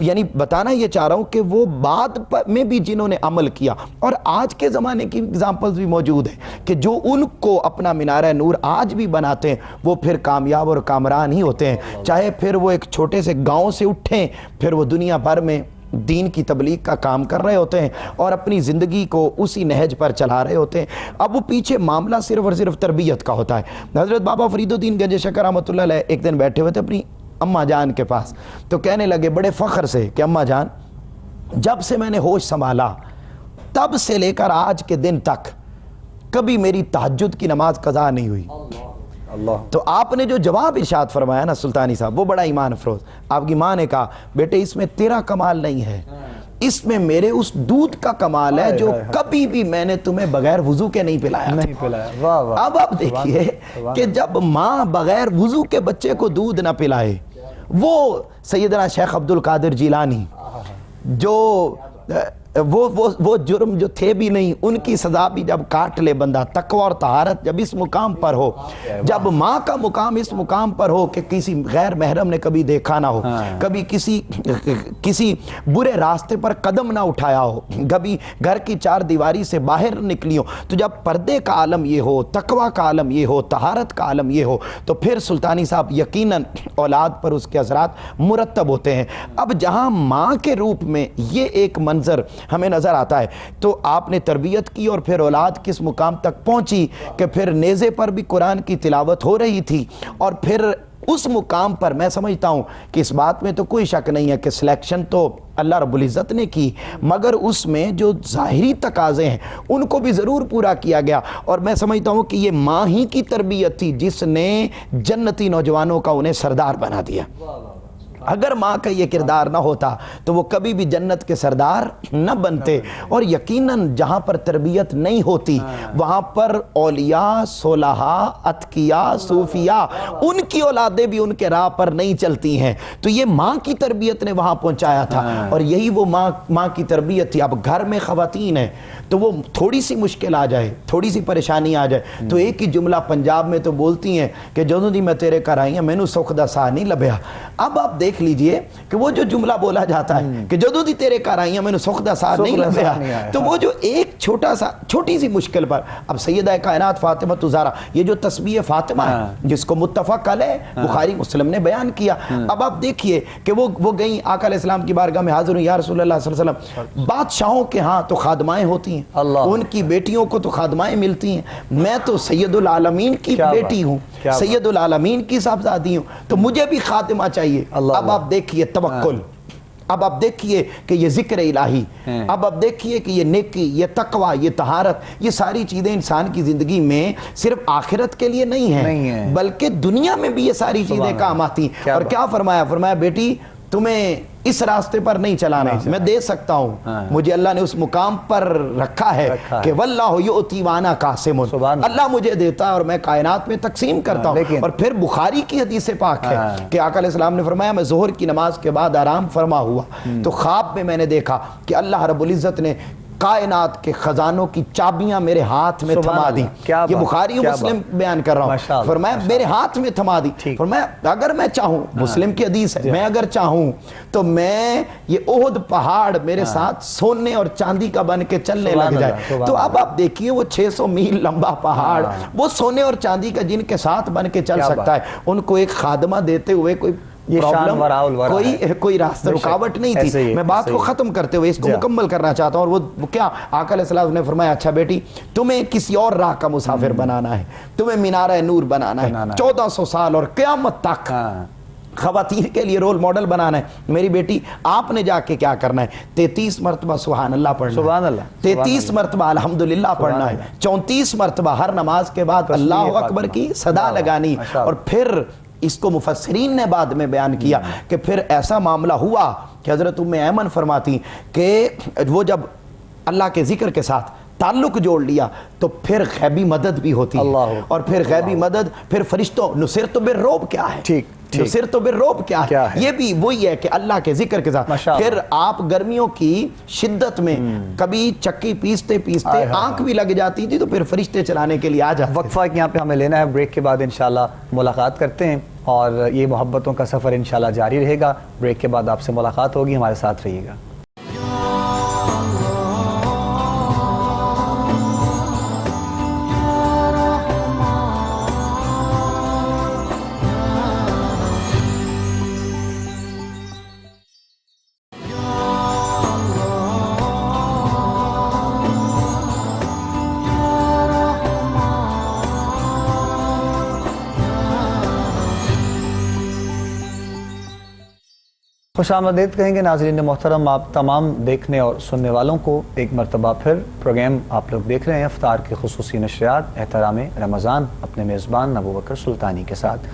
Speaker 3: یعنی بتانا یہ چاہ رہا ہوں کہ وہ بعد میں بھی جنہوں نے عمل کیا، اور آج کے زمانے کی اگزامپلز بھی موجود ہیں کہ جو ان کو اپنا مینارہ نور آج بھی بناتے ہیں وہ پھر کامیاب اور کامران ہی ہوتے ہیں، چاہے پھر وہ ایک چھوٹے سے گاؤں سے اٹھیں پھر وہ دنیا بھر میں دین کی تبلیغ کا کام کر رہے ہوتے ہیں اور اپنی زندگی کو اسی نہج پر چلا رہے ہوتے ہیں۔ اب وہ پیچھے معاملہ صرف اور صرف تربیت کا ہوتا ہے۔ حضرت بابا فرید الدین گنج شکر رحمۃ اللہ علیہ ایک دن بیٹھے ہوئے تھے اپنی اماں جان کے پاس، تو کہنے لگے بڑے فخر سے کہ اماں جان، جب سے میں نے ہوش سنبھالا تب سے لے کر آج کے دن تک کبھی میری تہجد کی نماز قضا نہیں ہوئی۔
Speaker 2: اللہ،
Speaker 3: تو آپ نے جو جواب ارشاد فرمایا نا سلطانی صاحب، وہ بڑا ایمان افروز۔ آپ کی ماں نے کہا بیٹے اس میں تیرا کمال نہیں ہے، اس میں میرے اس دودھ کا کمال ہے جو کبھی بھی میں نے تمہیں بغیر وضو کے نہیں پلایا تھا۔
Speaker 2: نہیں پلایا، واہ واہ۔
Speaker 3: اب آپ دیکھیے کہ جب ماں بغیر وضو کے بچے کو دودھ نہ پلائے، وہ سیدنا شیخ عبد القادر جیلانی جو وہ جرم جو تھے بھی نہیں، ان کی سزا بھی جب کاٹ لے بندہ، تقوی اور طہارت جب اس مقام پر ہو، جب ماں کا مقام اس مقام پر ہو کہ کسی غیر محرم نے کبھی دیکھا نہ ہو، کبھی کسی برے راستے پر قدم نہ اٹھایا ہو، کبھی گھر کی 4 دیواری سے باہر نکلی ہو، تو جب پردے کا عالم یہ ہو، تقوی کا عالم یہ ہو، طہارت کا عالم یہ ہو، تو پھر سلطانی صاحب یقیناً اولاد پر اس کے اثرات مرتب ہوتے ہیں۔ اب جہاں ماں کے روپ میں یہ ایک منظر ہمیں نظر آتا ہے، تو آپ نے تربیت کی اور پھر اولاد کس مقام تک پہنچی کہ پھر نیزے پر بھی قرآن کی تلاوت ہو رہی تھی، اور پھر اس مقام پر میں سمجھتا ہوں کہ اس بات میں تو کوئی شک نہیں ہے کہ سلیکشن تو اللہ رب العزت نے کی، مگر اس میں جو ظاہری تقاضے ہیں ان کو بھی ضرور پورا کیا گیا، اور میں سمجھتا ہوں کہ یہ ماں ہی کی تربیت تھی جس نے جنتی نوجوانوں کا انہیں سردار بنا دیا۔ اگر ماں کا یہ کردار نہ ہوتا تو وہ کبھی بھی جنت کے سردار نہ بنتے، اور یقیناً جہاں پر تربیت نہیں ہوتی وہاں پر اولیاء، صلحاء، اتقیاء، صوفیاء ان کی اولادیں بھی ان کے راہ پر نہیں چلتی ہیں، تو یہ ماں کی تربیت نے وہاں پہنچایا تھا، اور یہی وہ ماں کی تربیت تھی۔ اب گھر میں خواتین ہیں تو وہ تھوڑی سی مشکل آ جائے، تھوڑی سی پریشانی آ جائے تو ایک ہی جملہ پنجاب میں تو بولتی ہیں کہ جدوں دی میں تیرے گھر آئی ہوں مینوں سکھ دا سا نہیں لبھیا۔ اب آپ دیکھ لیجئے کہ وہ جو جملہ بولا جاتا ہے کہ جدوں دی تیرے گھر آئی ہیں مینوں سکھ دا سا نہیں لبھیا، تو وہ جو ایک چھوٹی سی مشکل پر اب سیدہ کائنات فاطمہ الزہرا، یہ جو تسبیح فاطمہ ہے جس کو متفق علیہ بخاری مسلم نے بیان کیا، اب آپ دیکھیے کہ وہ گئیں آقا علیہ السلام کی بارگاہ میں حاضر ہوئی، یا رسول اللہ صلی اللہ علیہ وسلم، بادشاہوں کے ہاں تو خادمائیں ہوتی ہیں، ان کی بیٹیوں کو تو خادمائیں ملتی ہیں، میں تو سید العالمین کی بیٹی ہوں، سید العالمین کی صاحبزادی ہوں، تو مجھے بھی خادمہ چاہیے۔ اب آپ دیکھیے توکل، اب آپ دیکھیے کہ یہ ذکر الہی، اب آپ دیکھیے کہ یہ نیکی، یہ تقوی، یہ طہارت، یہ ساری چیزیں انسان کی زندگی میں صرف آخرت کے لیے نہیں ہیں بلکہ دنیا میں بھی یہ ساری چیزیں کام آتی ہیں۔ اور کیا فرمایا؟ فرمایا بیٹی تمہیں اس راستے پر نہیں چلانا، میں دے سکتا ہوں، مجھے اللہ نے اس مقام پر رکھا ہے کہ واللہ یؤتی وانا قاسم، اللہ مجھے دیتا ہے اور میں کائنات میں تقسیم کرتا ہوں۔ اور پھر بخاری کی حدیث پاک ہے کہ آقا علیہ السلام نے فرمایا میں ظہر کی نماز کے بعد آرام فرما ہوا تو خواب میں میں نے دیکھا کہ اللہ رب العزت نے کائنات کے خزانوں کی چابیاں میرے ہاتھ میں تھما دی۔ یہ بخاری و مسلم بیان کر رہا ہوں۔ فرمایا میرے ہاتھ میں تھما دی، فرمایا اگر میں چاہوں، مسلم کی حدیث ہے، میں اگر چاہوں تو میں یہ احد پہاڑ میرے ساتھ سونے اور چاندی کا بن کے چلنے لگ جائے۔ تو اب آپ دیکھیے وہ 600 میل لمبا پہاڑ وہ سونے اور چاندی کا جن کے ساتھ بن کے چل سکتا ہے، ان کو ایک خادمہ دیتے ہوئے کوئی کوئی راستہ رکاوٹ نہیں تھی۔ میں بات کو ختم کرتے ہوئے اس کو مکمل کرنا چاہتا ہوں، اور وہ کیا آقا علیہ السلام نے فرمایا اچھا بیٹی تمہیں کسی اور راہ کا مسافر بنانا ہے، تمہیں مینارہ نور بنانا ہے 1400 سال اور قیامت تک خواتین کے لیے رول ماڈل بنانا ہے۔ میری بیٹی آپ نے جا کے کیا کرنا ہے؟ 33 مرتبہ سبحان اللہ پڑھنا، سبحان اللہ، 33 مرتبہ الحمدللہ پڑھنا ہے، 34 مرتبہ ہر نماز کے بعد اللہ اکبر کی صدا لگانی، اور پھر اس کو مفسرین نے بعد میں بیان کیا کہ پھر ایسا معاملہ ہوا کہ حضرت ام ایمن فرماتی کہ وہ جب اللہ کے ذکر کے ساتھ تعلق جوڑ لیا تو پھر غیبی مدد بھی ہوتی ہے، اور پھر غیبی مدد، پھر فرشتوں نصرت بالرعب کیا ہے؟ نصرت بالرعب کیا ہے؟ یہ بھی وہی ہے کہ اللہ کے ذکر کے ساتھ پھر آپ گرمیوں کی شدت میں کبھی چکی پیستے پیستے آنکھ بھی لگ جاتی تھی تو پھر فرشتے چلانے کے لیے آ جاتے۔
Speaker 2: وقفہ یہاں پہ ہمیں لینا ہے، بریک کے بعد انشاءاللہ ملاقات کرتے ہیں اور یہ محبتوں کا سفر انشاءاللہ جاری رہے گا۔ بریک کے بعد آپ سے ملاقات ہوگی، ہمارے ساتھ رہیے گا۔ خوش آمدید کہیں گے ناظرین محترم آپ تمام دیکھنے اور سننے والوں کو۔ ایک مرتبہ پھر پروگرام آپ لوگ دیکھ رہے ہیں افطار کی خصوصی نشریات احترام رمضان اپنے میزبان ابوبکر سلطانی کے ساتھ۔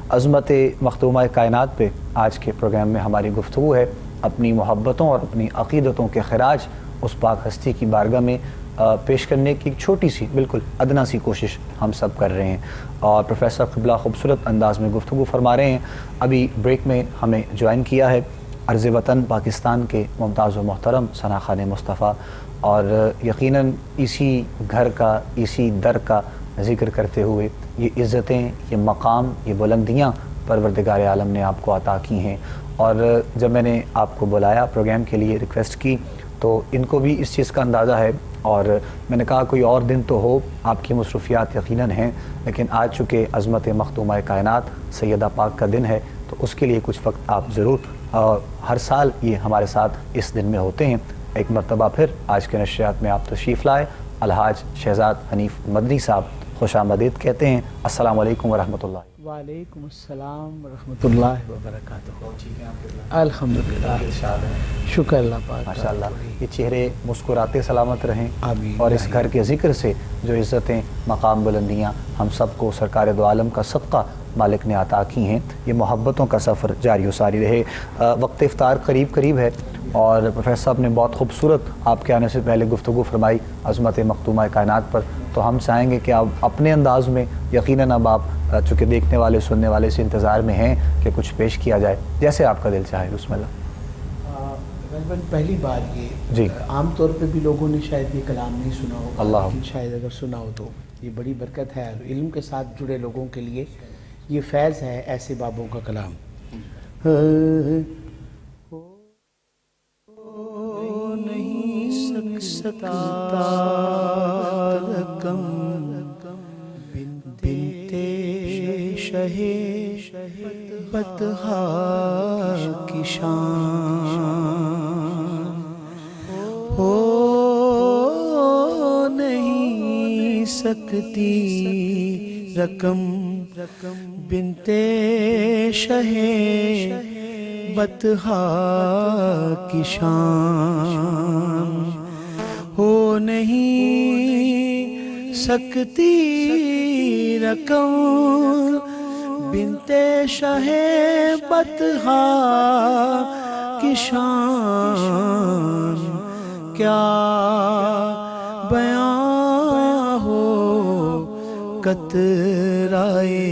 Speaker 2: عظمت مختومہ کائنات پہ آج کے پروگرام میں ہماری گفتگو ہے اپنی محبتوں اور اپنی عقیدتوں کے خراج اس پاک ہستی کی بارگاہ میں پیش کرنے کی ایک چھوٹی سی بالکل ادنا سی کوشش ہم سب کر رہے ہیں، اور پروفیسر قبلہ خوبصورت انداز میں گفتگو فرما رہے ہیں۔ ابھی بریک میں ہمیں جوائن کیا ہے عرض وطن پاکستان کے ممتاز و محترم ثنا خان مصطفیٰ، اور یقیناً اسی گھر کا اسی در کا ذکر کرتے ہوئے یہ عزتیں، یہ مقام، یہ بلندیاں پروردگار عالم نے آپ کو عطا کی ہیں۔ اور جب میں نے آپ کو بلایا پروگرام کے لیے ریکویسٹ کی تو ان کو بھی اس چیز کا اندازہ ہے، اور میں نے کہا کوئی اور دن تو ہو، آپ کی مصروفیات یقیناً ہیں، لیکن آج چونکہ عظمت مختومہ کائنات سیدہ پاک کا دن ہے تو اس کے لیے کچھ وقت آپ ضرور ہر سال یہ ہمارے ساتھ اس دن میں ہوتے ہیں۔ ایک مرتبہ پھر آج کے نشریات میں آپ تشریف لائے الحاج شہزاد حنیف مدنی صاحب، خوش آمدید کہتے ہیں۔ السلام علیکم ورحمۃ اللہ۔
Speaker 4: وعلیکم السلام ورحمۃ اللہ وبرکاتہ۔ الحمدللہ، شکر اللہ پاک،
Speaker 2: ماشاءاللہ، یہ چہرے مسکراتے سلامت رہیں،
Speaker 4: آمین،
Speaker 2: اور اس گھر کے ذکر سے جو عزتیں، مقام، بلندیاں ہم سب کو سرکار دو عالم کا صدقہ مالک نے عطا کی ہیں، یہ محبتوں کا سفر جاری و ساری رہے۔ وقت افطار قریب ہے، اور پروفیسر صاحب نے بہت خوبصورت آپ کے آنے سے پہلے گفتگو فرمائی عظمت مختومہ کائنات پر، تو ہم چاہیں گے کہ آپ اپنے انداز میں، یقیناً اب آپ چونکہ دیکھنے والے سننے والے سے انتظار میں ہیں کہ کچھ پیش کیا جائے جیسے آپ کا دل چاہے۔ بسم اللہ۔
Speaker 4: غالباً پہلی بار یہ
Speaker 2: جی،
Speaker 4: عام طور پہ بھی لوگوں نے شاید یہ کلام نہیں سنا ہو،
Speaker 2: اللہ،
Speaker 4: لیکن شاید اگر سنا ہو تو یہ بڑی برکت ہے، علم کے ساتھ جڑے لوگوں کے لیے یہ فیض ہے ایسے بابوں کا کلام۔ نہیں سکتا رقم بنتے شہ بطحا کی شان، ہو نہیں سکتی رقم بنتے شہ بطحا کی شان ہو نہیں سکتی رقم بنت شاہ بطحا کی شان کیا بیان ہو قطرائے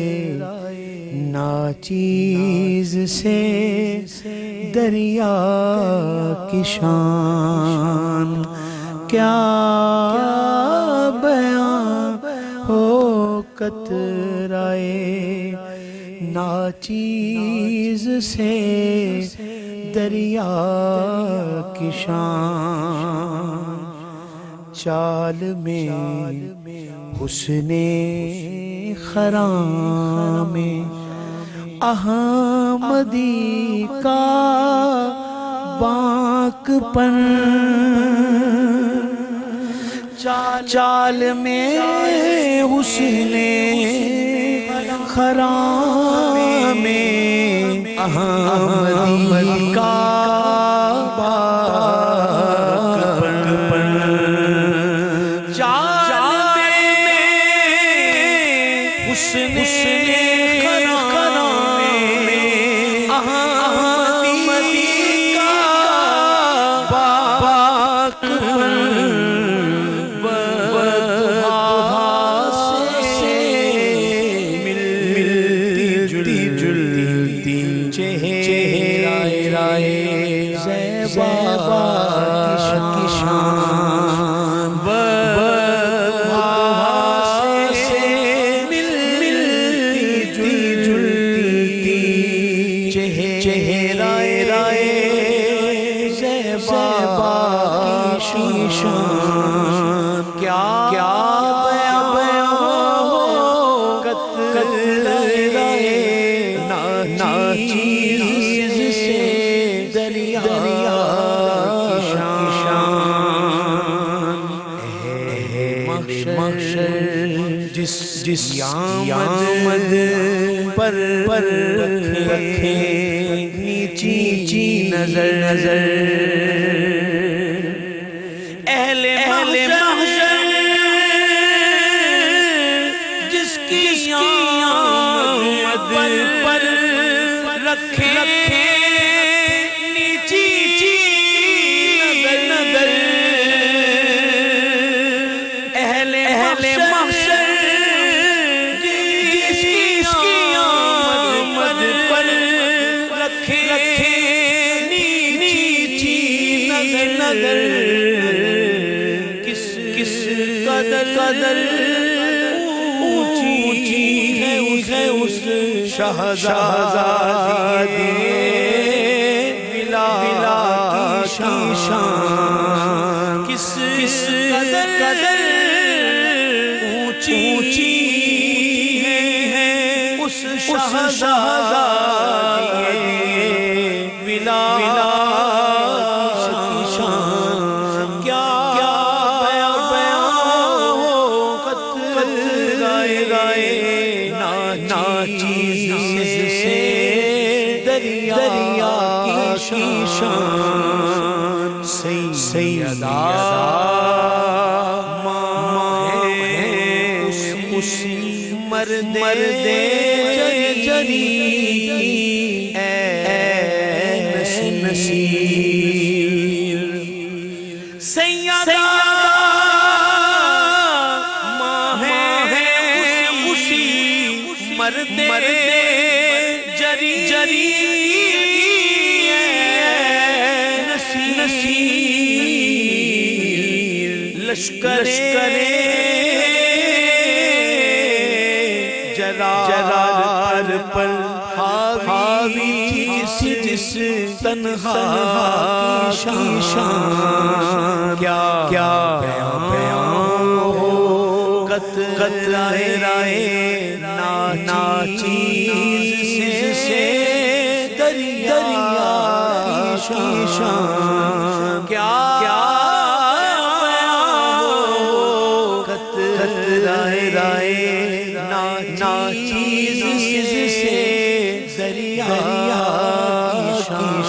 Speaker 4: ناچیز سے دریا کی شان کیا بیان ہو قطرائے ناچیز سے دریا کی شان چال میں حسن خرام احمدی کا باک پن چال میں حسن خرام احمدی کا باک پن حسن خرام احمدی کا باک پن وضحا سے ملتی جلتی چہرہ زیبا کی شان شان کیا بیان ہو قطرائے ناچیز سے دریا کی شان محشر جس قیامت پر رکھے نیچی نظر اہل محشر جس کی قیامت پر رکھے نیچی نظر اہل محشر جس کی قیامت پر رکھے نیچی نظر کس قدر اونچی ہے اس شہزادی بلا کی شان کس قدر اونچی ہے اس شہزادی بلا کی شان کیا ناچیز سے دریا کی شان سیدہ ماں اسی مرد جری اے نصیر سیدہ مرد جری نصیر لشکر جرار پر حاوی جس تنہا کی شان کیا بیان ہو قطرائے ناچیز سے دریا کی شان کیا بیان ہو قطرائے ناچیز سے دریا کی شان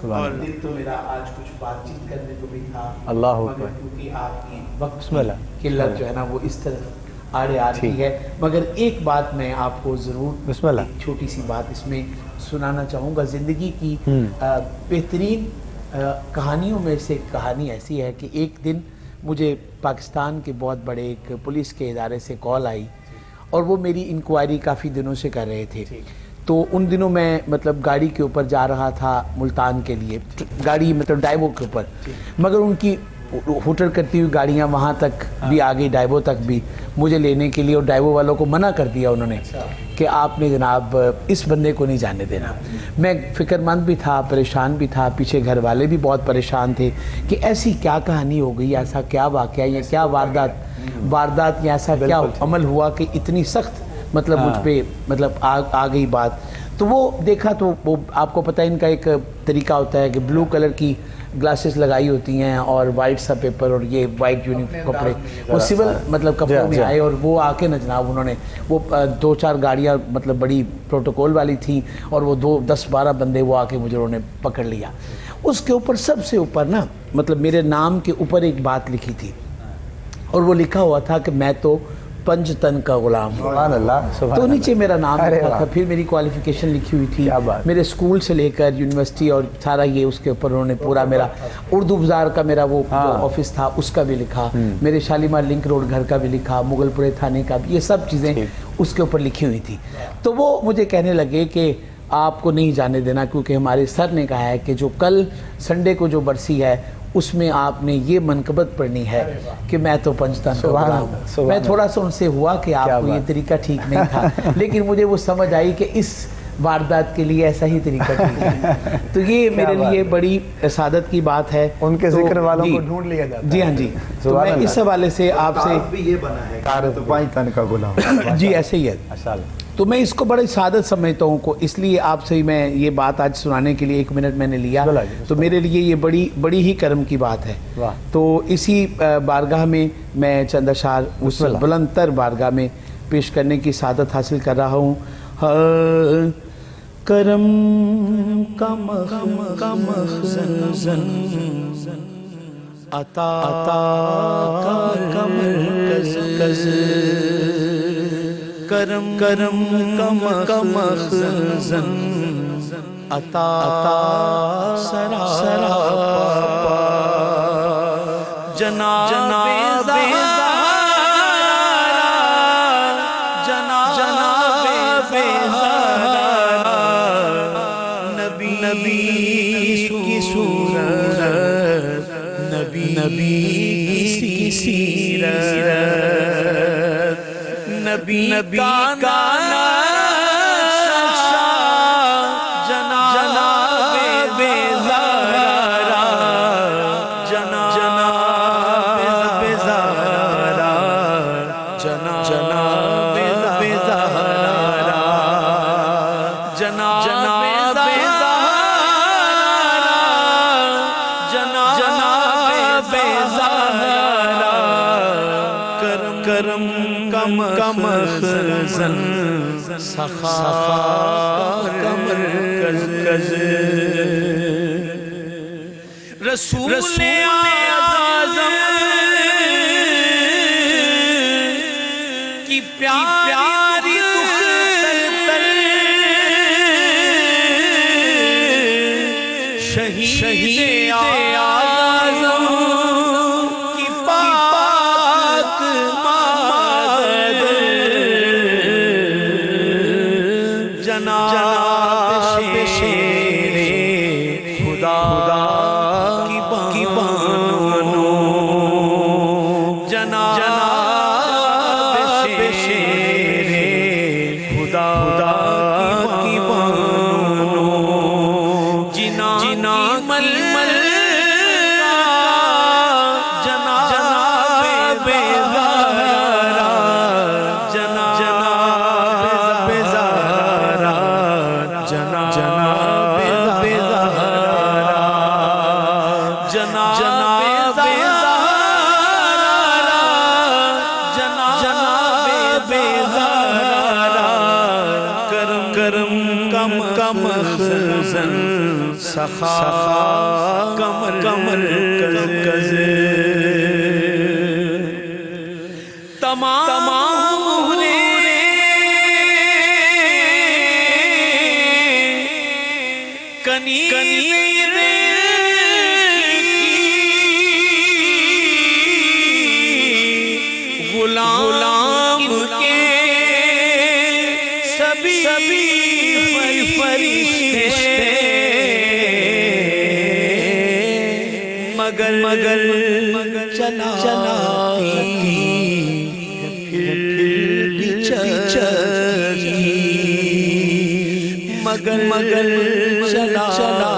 Speaker 4: اور دل تو میرا آج کچھ بات چیت کرنے کو بھی تھا،
Speaker 2: اللہ
Speaker 4: مگر
Speaker 2: اکبر۔
Speaker 4: کیونکہ آپ کی وقت
Speaker 2: بسم اللہ۔
Speaker 4: قلت جو ہے نا وہ اس طرف آڑے آ رہی ہے، مگر ایک بات میں آپ کو ضرور
Speaker 2: بسم اللہ۔
Speaker 4: ایک چھوٹی سی بات اس میں سنانا چاہوں گا۔ زندگی کی بہترین کہانیوں میں سے ایک کہانی ایسی ہے کہ ایک دن مجھے پاکستان کے بہت بڑے ایک پولیس کے ادارے سے کال آئی، اور وہ میری انکوائری کافی دنوں سے کر رہے تھے۔ تو ان دنوں میں مطلب گاڑی کے اوپر جا رہا تھا ملتان کے لیے، گاڑی مطلب ڈائیوو کے اوپر، مگر ان کی ہوٹل کرتی ہوئی گاڑیاں وہاں تک بھی آ گئی، ڈائیوو تک بھی مجھے لینے کے لیے، اور ڈائیوو والوں کو منع کر دیا انہوں نے کہ آپ نے جناب اس بندے کو نہیں جانے دینا۔ میں فکر مند بھی تھا، پریشان بھی تھا، پیچھے گھر والے بھی بہت پریشان تھے کہ ایسی کیا کہانی ہو گئی، ایسا کیا واقعہ یا کیا واردات یا ایسا کیا عمل ہوا کہ اتنی سخت مطلب مجھ پہ مطلب آ گئی بات۔ تو وہ دیکھا تو وہ آپ کو پتہ ہے ان کا ایک طریقہ ہوتا ہے کہ بلو کلر کی گلاسز لگائی ہوتی ہیں اور وائٹ سا پیپر اور یہ وائٹ یونیفارم کپڑے، وہ سول مطلب کپڑوں میں آئے، اور وہ آ کے نہ جناب انہوں نے وہ 2-4 گاڑیاں مطلب بڑی پروٹوکول والی تھیں، اور وہ 10-12 بندے وہ آ کے مجھے انہوں نے پکڑ لیا۔ اس کے اوپر سب سے اوپر نا مطلب میرے نام کے اوپر ایک بات لکھی تھی، اور وہ لکھا ہوا تھا کہ میں تو 5 تن کا غلام ہوں۔
Speaker 2: سبحان اللہ، سبحان
Speaker 4: تو نیچے میرا نام
Speaker 2: ارے
Speaker 4: لکھا تھا،
Speaker 2: واہ۔
Speaker 4: پھر میری کوالیفیکیشن لکھی ہوئی تھی،
Speaker 2: کیا بات۔
Speaker 4: میرے اسکول سے لے کر یونیورسٹی اور سارا یہ اس کے اوپر انہوں نے پورا میرا اردو بازار کا میرا وہ جو آفس تھا اس کا بھی لکھا، میرے شالیمار لنک روڈ گھر کا بھی لکھا، مغل پورے تھانے کا بھی، یہ سب چیزیں اس کے اوپر لکھی ہوئی تھی۔ تو وہ مجھے کہنے لگے کہ آپ کو نہیں جانے دینا، کیونکہ ہمارے سر نے کہا ہے کہ جو کل سنڈے کو جو برسی ہے اس میں آپ نے یہ منقبت پڑھنی ہے کہ میں تو 5 تن کا غلام ہوں۔ میں تھوڑا سا ان سے ہوا کہ آپ کو یہ طریقہ ٹھیک نہیں تھا، لیکن مجھے وہ سمجھ آئی کہ اس واردات کے لیے ایسا ہی طریقہ ٹھیک ہے۔ تو یہ میرے لیے بڑی سعادت کی بات ہے،
Speaker 2: ان کے
Speaker 4: تو
Speaker 2: ذکر والوں
Speaker 4: جی،
Speaker 2: کو ڈھونڈ لیا جاتا ہے۔
Speaker 4: جی ہاں جی، تو میں اس حوالے سے آپ سے
Speaker 3: بھی یہ بنا ہے کہ تو 5 تن کا غلام۔
Speaker 4: جی ایسے ہی ہے،
Speaker 2: ماشاءاللہ۔
Speaker 4: تو میں اس کو بڑی سعادت سمجھتا ہوں کو، اس لیے آپ سے میں یہ بات آج سنانے کے لیے 1 منٹ میں نے لیا، تو میرے لیے یہ بڑی ہی کرم کی بات ہے۔ تو اسی بارگاہ میں میں چند اشعار اس بلند تر بارگاہ میں پیش کرنے کی سعادت حاصل کر رہا ہوں۔ کرم کا مخزن عطا کا مرکز، کرم کا مخزن عطا سراپا، جناب زہرا، جناب زہرا، نبی کی صورت، نبی کی سیرت، نبی کا نقشہ، جناب زہرا، جناب زہرا، جناب زہرا، جناب زہرا، جناب زہرا، کرم کا مخزن، سخا کا مرکز، رسول اعظم کی پیاری دختر، شہید اعظم کی پاک مادر، جناب شیر خدا کی بانو، جناب شیر خدا کی بانو، جنا مل جناب زہرا، جناب زہرا، جناب مخزن سخا کمر کز تمام غلام کے سبھی فرشتے مگر چلا مگر چلا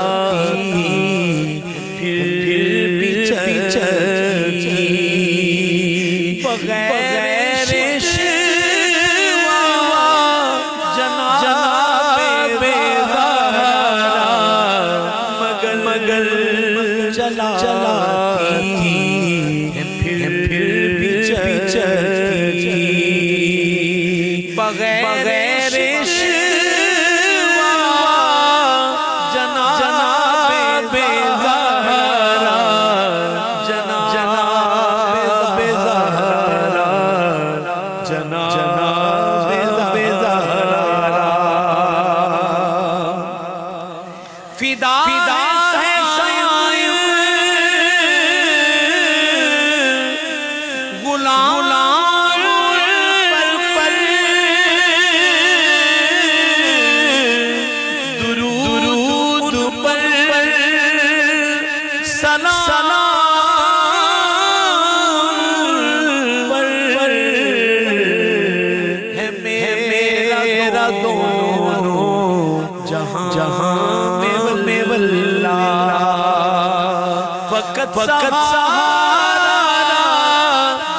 Speaker 4: فقط سہارا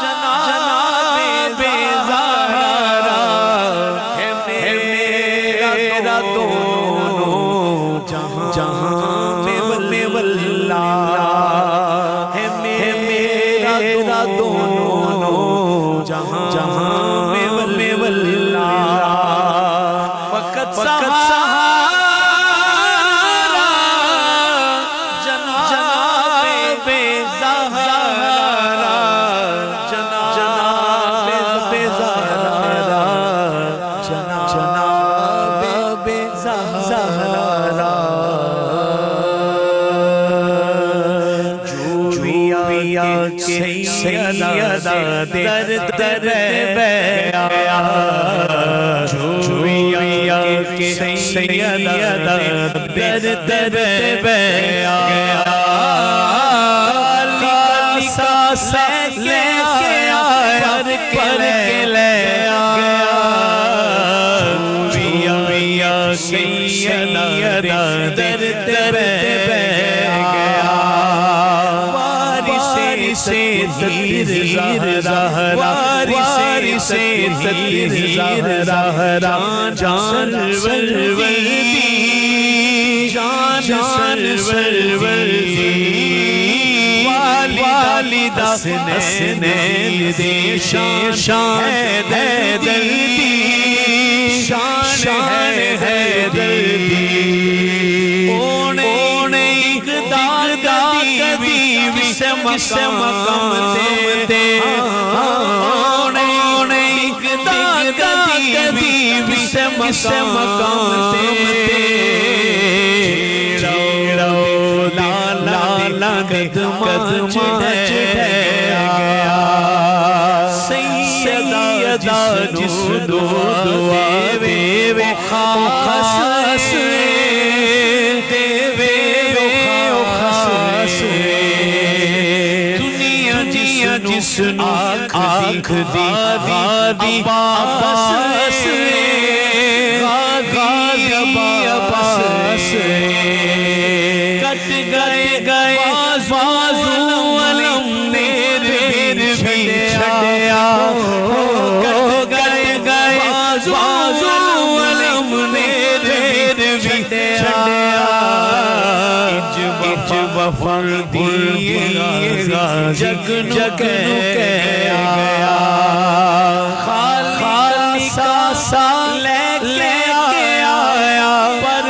Speaker 4: جناب بیزارا ہے میرا دونوں جہاں میں واللہ ہے میرا دونوں جہاں میں واللہ فقط سہارا سیدہ در بیا جویا کے سیدہ در بیا سا لے آیا پر لے آیا جویا سیدہ در بیا سے تیر وارث تیر زہرا جان سروردی والدہ حسنین دے شان ہے دردی شان ہے دردی اونے اقدادا کبھی سے مقام تے اونے اقدادا کبھی سے مقام تے لالا قدم چڑھے گیا سیدہ جس دعا دے خاص جس آنکھ دی غادی عباس کٹ گئے بازو علم پھر بھی چھڑیا کٹ گئے بازو علم پھر بھی چھڑیا وفر دیئے جگ گیا خالق سا لے کے آیا پر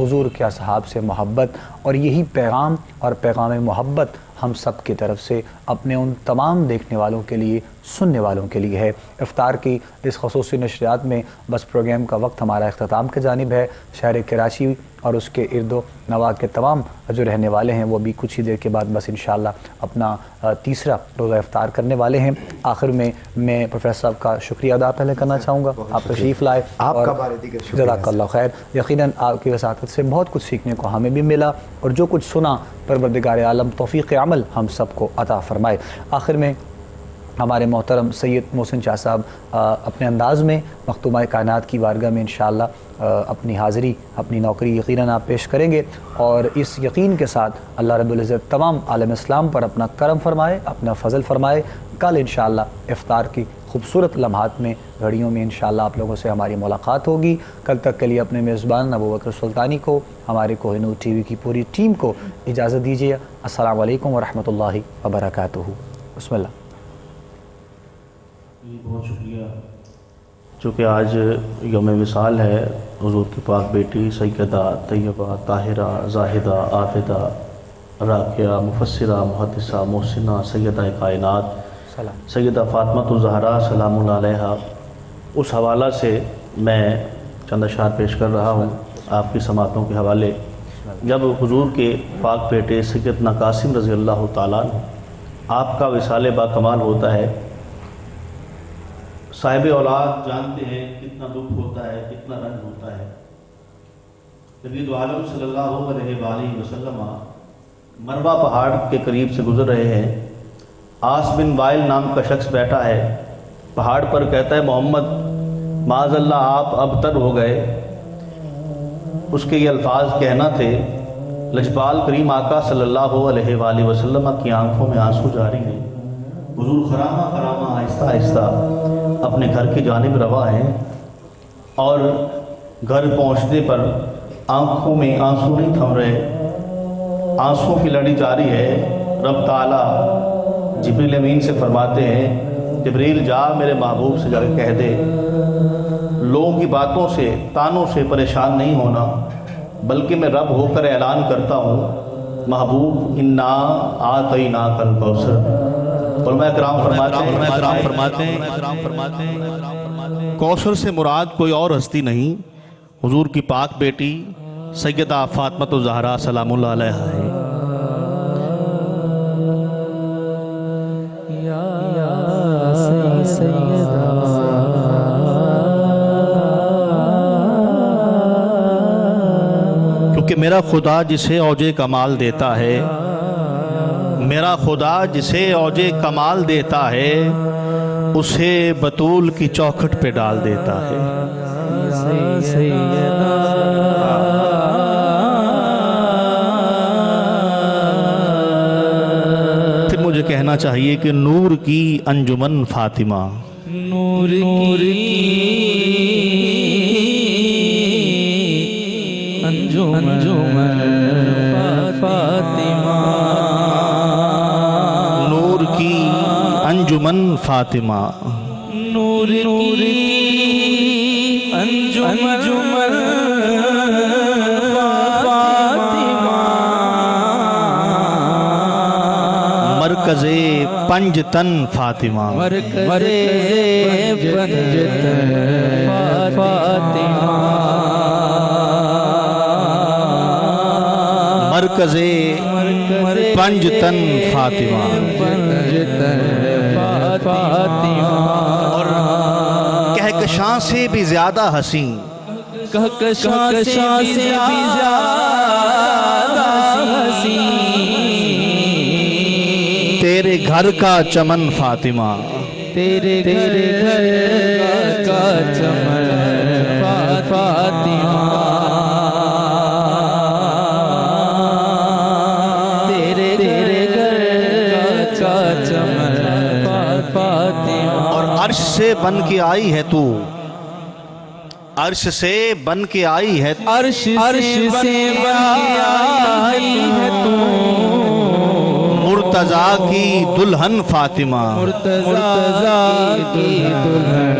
Speaker 2: حضور کے اصحاب سے محبت، اور یہی پیغام اور پیغام محبت ہم سب کی طرف سے اپنے ان تمام دیکھنے والوں کے لیے، سننے والوں کے لیے ہے۔ افطار کی اس خصوصی نشریات میں بس پروگرام کا وقت ہمارا اختتام کی جانب ہے۔ شہر کراچی اور اس کے ارد و نواح کے تمام جو رہنے والے ہیں وہ بھی کچھ ہی دیر کے بعد بس انشاءاللہ اپنا تیسرا روزہ افطار کرنے والے ہیں۔ آخر میں پروفیسر صاحب کا شکریہ ادا پہلے کرنا چاہوں گا، آپ تشریف لائے،
Speaker 3: آپ کا بار دیگر شکریہ۔
Speaker 2: جزاک اللہ خیر۔ یقیناً آپ کی وساطت سے بہت کچھ سیکھنے کو ہمیں بھی ملا، اور جو کچھ سنا پروردگار عالم توفیق عمل ہم سب کو عطا فرمائے۔ آخر میں ہمارے محترم سید محسن شاہ صاحب اپنے انداز میں مختومہ کائنات کی بارگاہ میں انشاءاللہ اپنی حاضری، اپنی نوکری یقیناً آپ پیش کریں گے، اور اس یقین کے ساتھ اللہ رب العزت تمام عالم اسلام پر اپنا کرم فرمائے، اپنا فضل فرمائے۔ کل انشاءاللہ افطار کی خوبصورت لمحات میں، گھڑیوں میں انشاءاللہ آپ لوگوں سے ہماری ملاقات ہوگی۔ کل تک کے لیے اپنے میزبان ابوبکر سلطانی کو، ہمارے کوہ نور ٹی وی کی پوری ٹیم کو اجازت دیجیے۔ السلام علیکم ورحمۃ اللہ وبرکاتہ۔ بسم اللہ۔
Speaker 5: بہت شکریہ، چونکہ آج یوم وصال ہے حضور کی پاک بیٹی سیدہ طیبہ طاہرہ زاہدہ عابدہ راکعہ مفسرہ محدثہ محسنہ سیدہ کائنات سیدہ فاطمہ الزہرا سلام اللہ علیہا، اس حوالہ سے میں چند اشعار پیش کر رہا ہوں آپ کی سماعتوں کے حوالے۔ جب حضور کے پاک بیٹے سیدنا قاسم رضی اللہ تعالیٰ عنہ آپ کا وصال با کمال ہوتا ہے، صاحب اولاد جانتے ہیں کتنا دکھ ہوتا ہے، کتنا رنج ہوتا ہے۔ نبی عالم صلی اللہ علیہ وآلہ وسلم مروہ پہاڑ کے قریب سے گزر رہے ہیں، آس بن وائل نام کا شخص بیٹھا ہے، پہاڑ پر کہتا ہے محمد معاذ اللہ آپ ابتر ہو گئے۔ اس کے یہ الفاظ کہنا تھے، لجپال کریم آقا صلی اللہ علیہ وآلہ وسلم کی آنکھوں میں آنسو جاری ہیں، حضور خرامہ خرامہ آہستہ آہستہ اپنے گھر کی جانب رواں ہیں، اور گھر پہنچنے پر آنکھوں میں آنسو نہیں تھم رہے، آنسوں کی لڑی جاری ہے۔ رب تعالیٰ جبریل امین سے فرماتے ہیں، جبریل جا میرے محبوب سے جا کے کہہ دے لوگوں کی باتوں سے تانوں سے پریشان نہیں ہونا، بلکہ میں رب ہو کر اعلان کرتا ہوں محبوب انا آتیناک الکوثر۔ علماء کرام فرماتے ہیں کوثر سے مراد کوئی اور ہستی نہیں، حضور کی پاک بیٹی سیدہ فاطمہ الزہرا سلام اللہ علیہا ہے۔ کیونکہ میرا خدا جسے اوج کمال دیتا ہے، میرا خدا جسے اوج کمال دیتا ہے، اسے بطول کی چوکھٹ پہ ڈال دیتا ہے۔ پھر مجھے کہنا چاہیے کہ نور کی انجمن فاطمہ، نور کی انجمن فاطمہ، نور کی انجمن فاطمہ، نور کی انجمن فاطمہ، مرکز پنجتن فاطمہ، مرکز پنجتن فاطمہ، مرکز پنجتن فاطمہ، اور کہکشاں سے بھی زیادہ حسین، کہکشاں سے بھی زیادہ حسین، تیرے گھر کا چمن فاطمہ، تیرے گھر کا چمن فاطمہ، عرش سے بن کے آئی ہے تو، عرش سے بن کے آئی ہے، عرش سے بن کے آئی ہے تو، مرتضیٰ کی دلہن فاطمہ، مرتضیٰ کی دلہن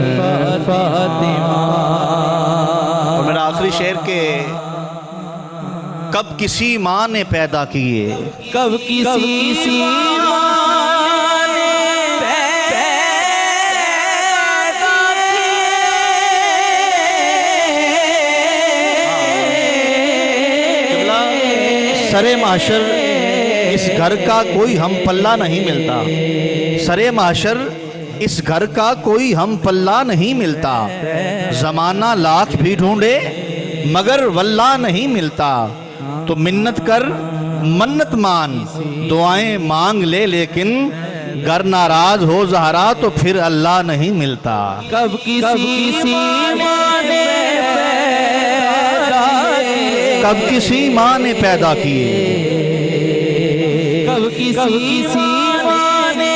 Speaker 5: فاطمہ۔ اور میرا آخری شعر کے کب کسی ماں نے پیدا کیے
Speaker 6: کب کسی ماں نے پیدا
Speaker 5: قبلہ سرے محشر اس گھر کا کوئی ہم پلہ نہیں ملتا، سرے محشر اس گھر کا کوئی ہم پلہ نہیں ملتا، زمانہ لاکھ بھی ڈھونڈے مگر واللہ نہیں ملتا، تو منت کر منت مان دعائیں مانگ لے لیکن گر ناراض ہو زہرا تو پھر اللہ نہیں ملتا۔
Speaker 6: کب کسی ماں نے
Speaker 5: کب کسی ماں نے پیدا کیے
Speaker 6: کب کسی ماں نے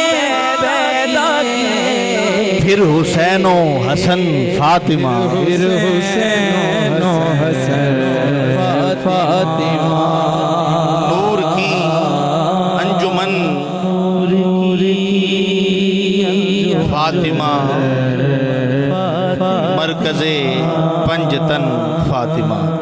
Speaker 6: پیدا کیے
Speaker 5: پھر حسین و حسن فاطمہ،
Speaker 6: پھر حسین و حسن فاطمہ
Speaker 5: نور کی انجمن فاطمہ مرکز پنجتن فاطمہ۔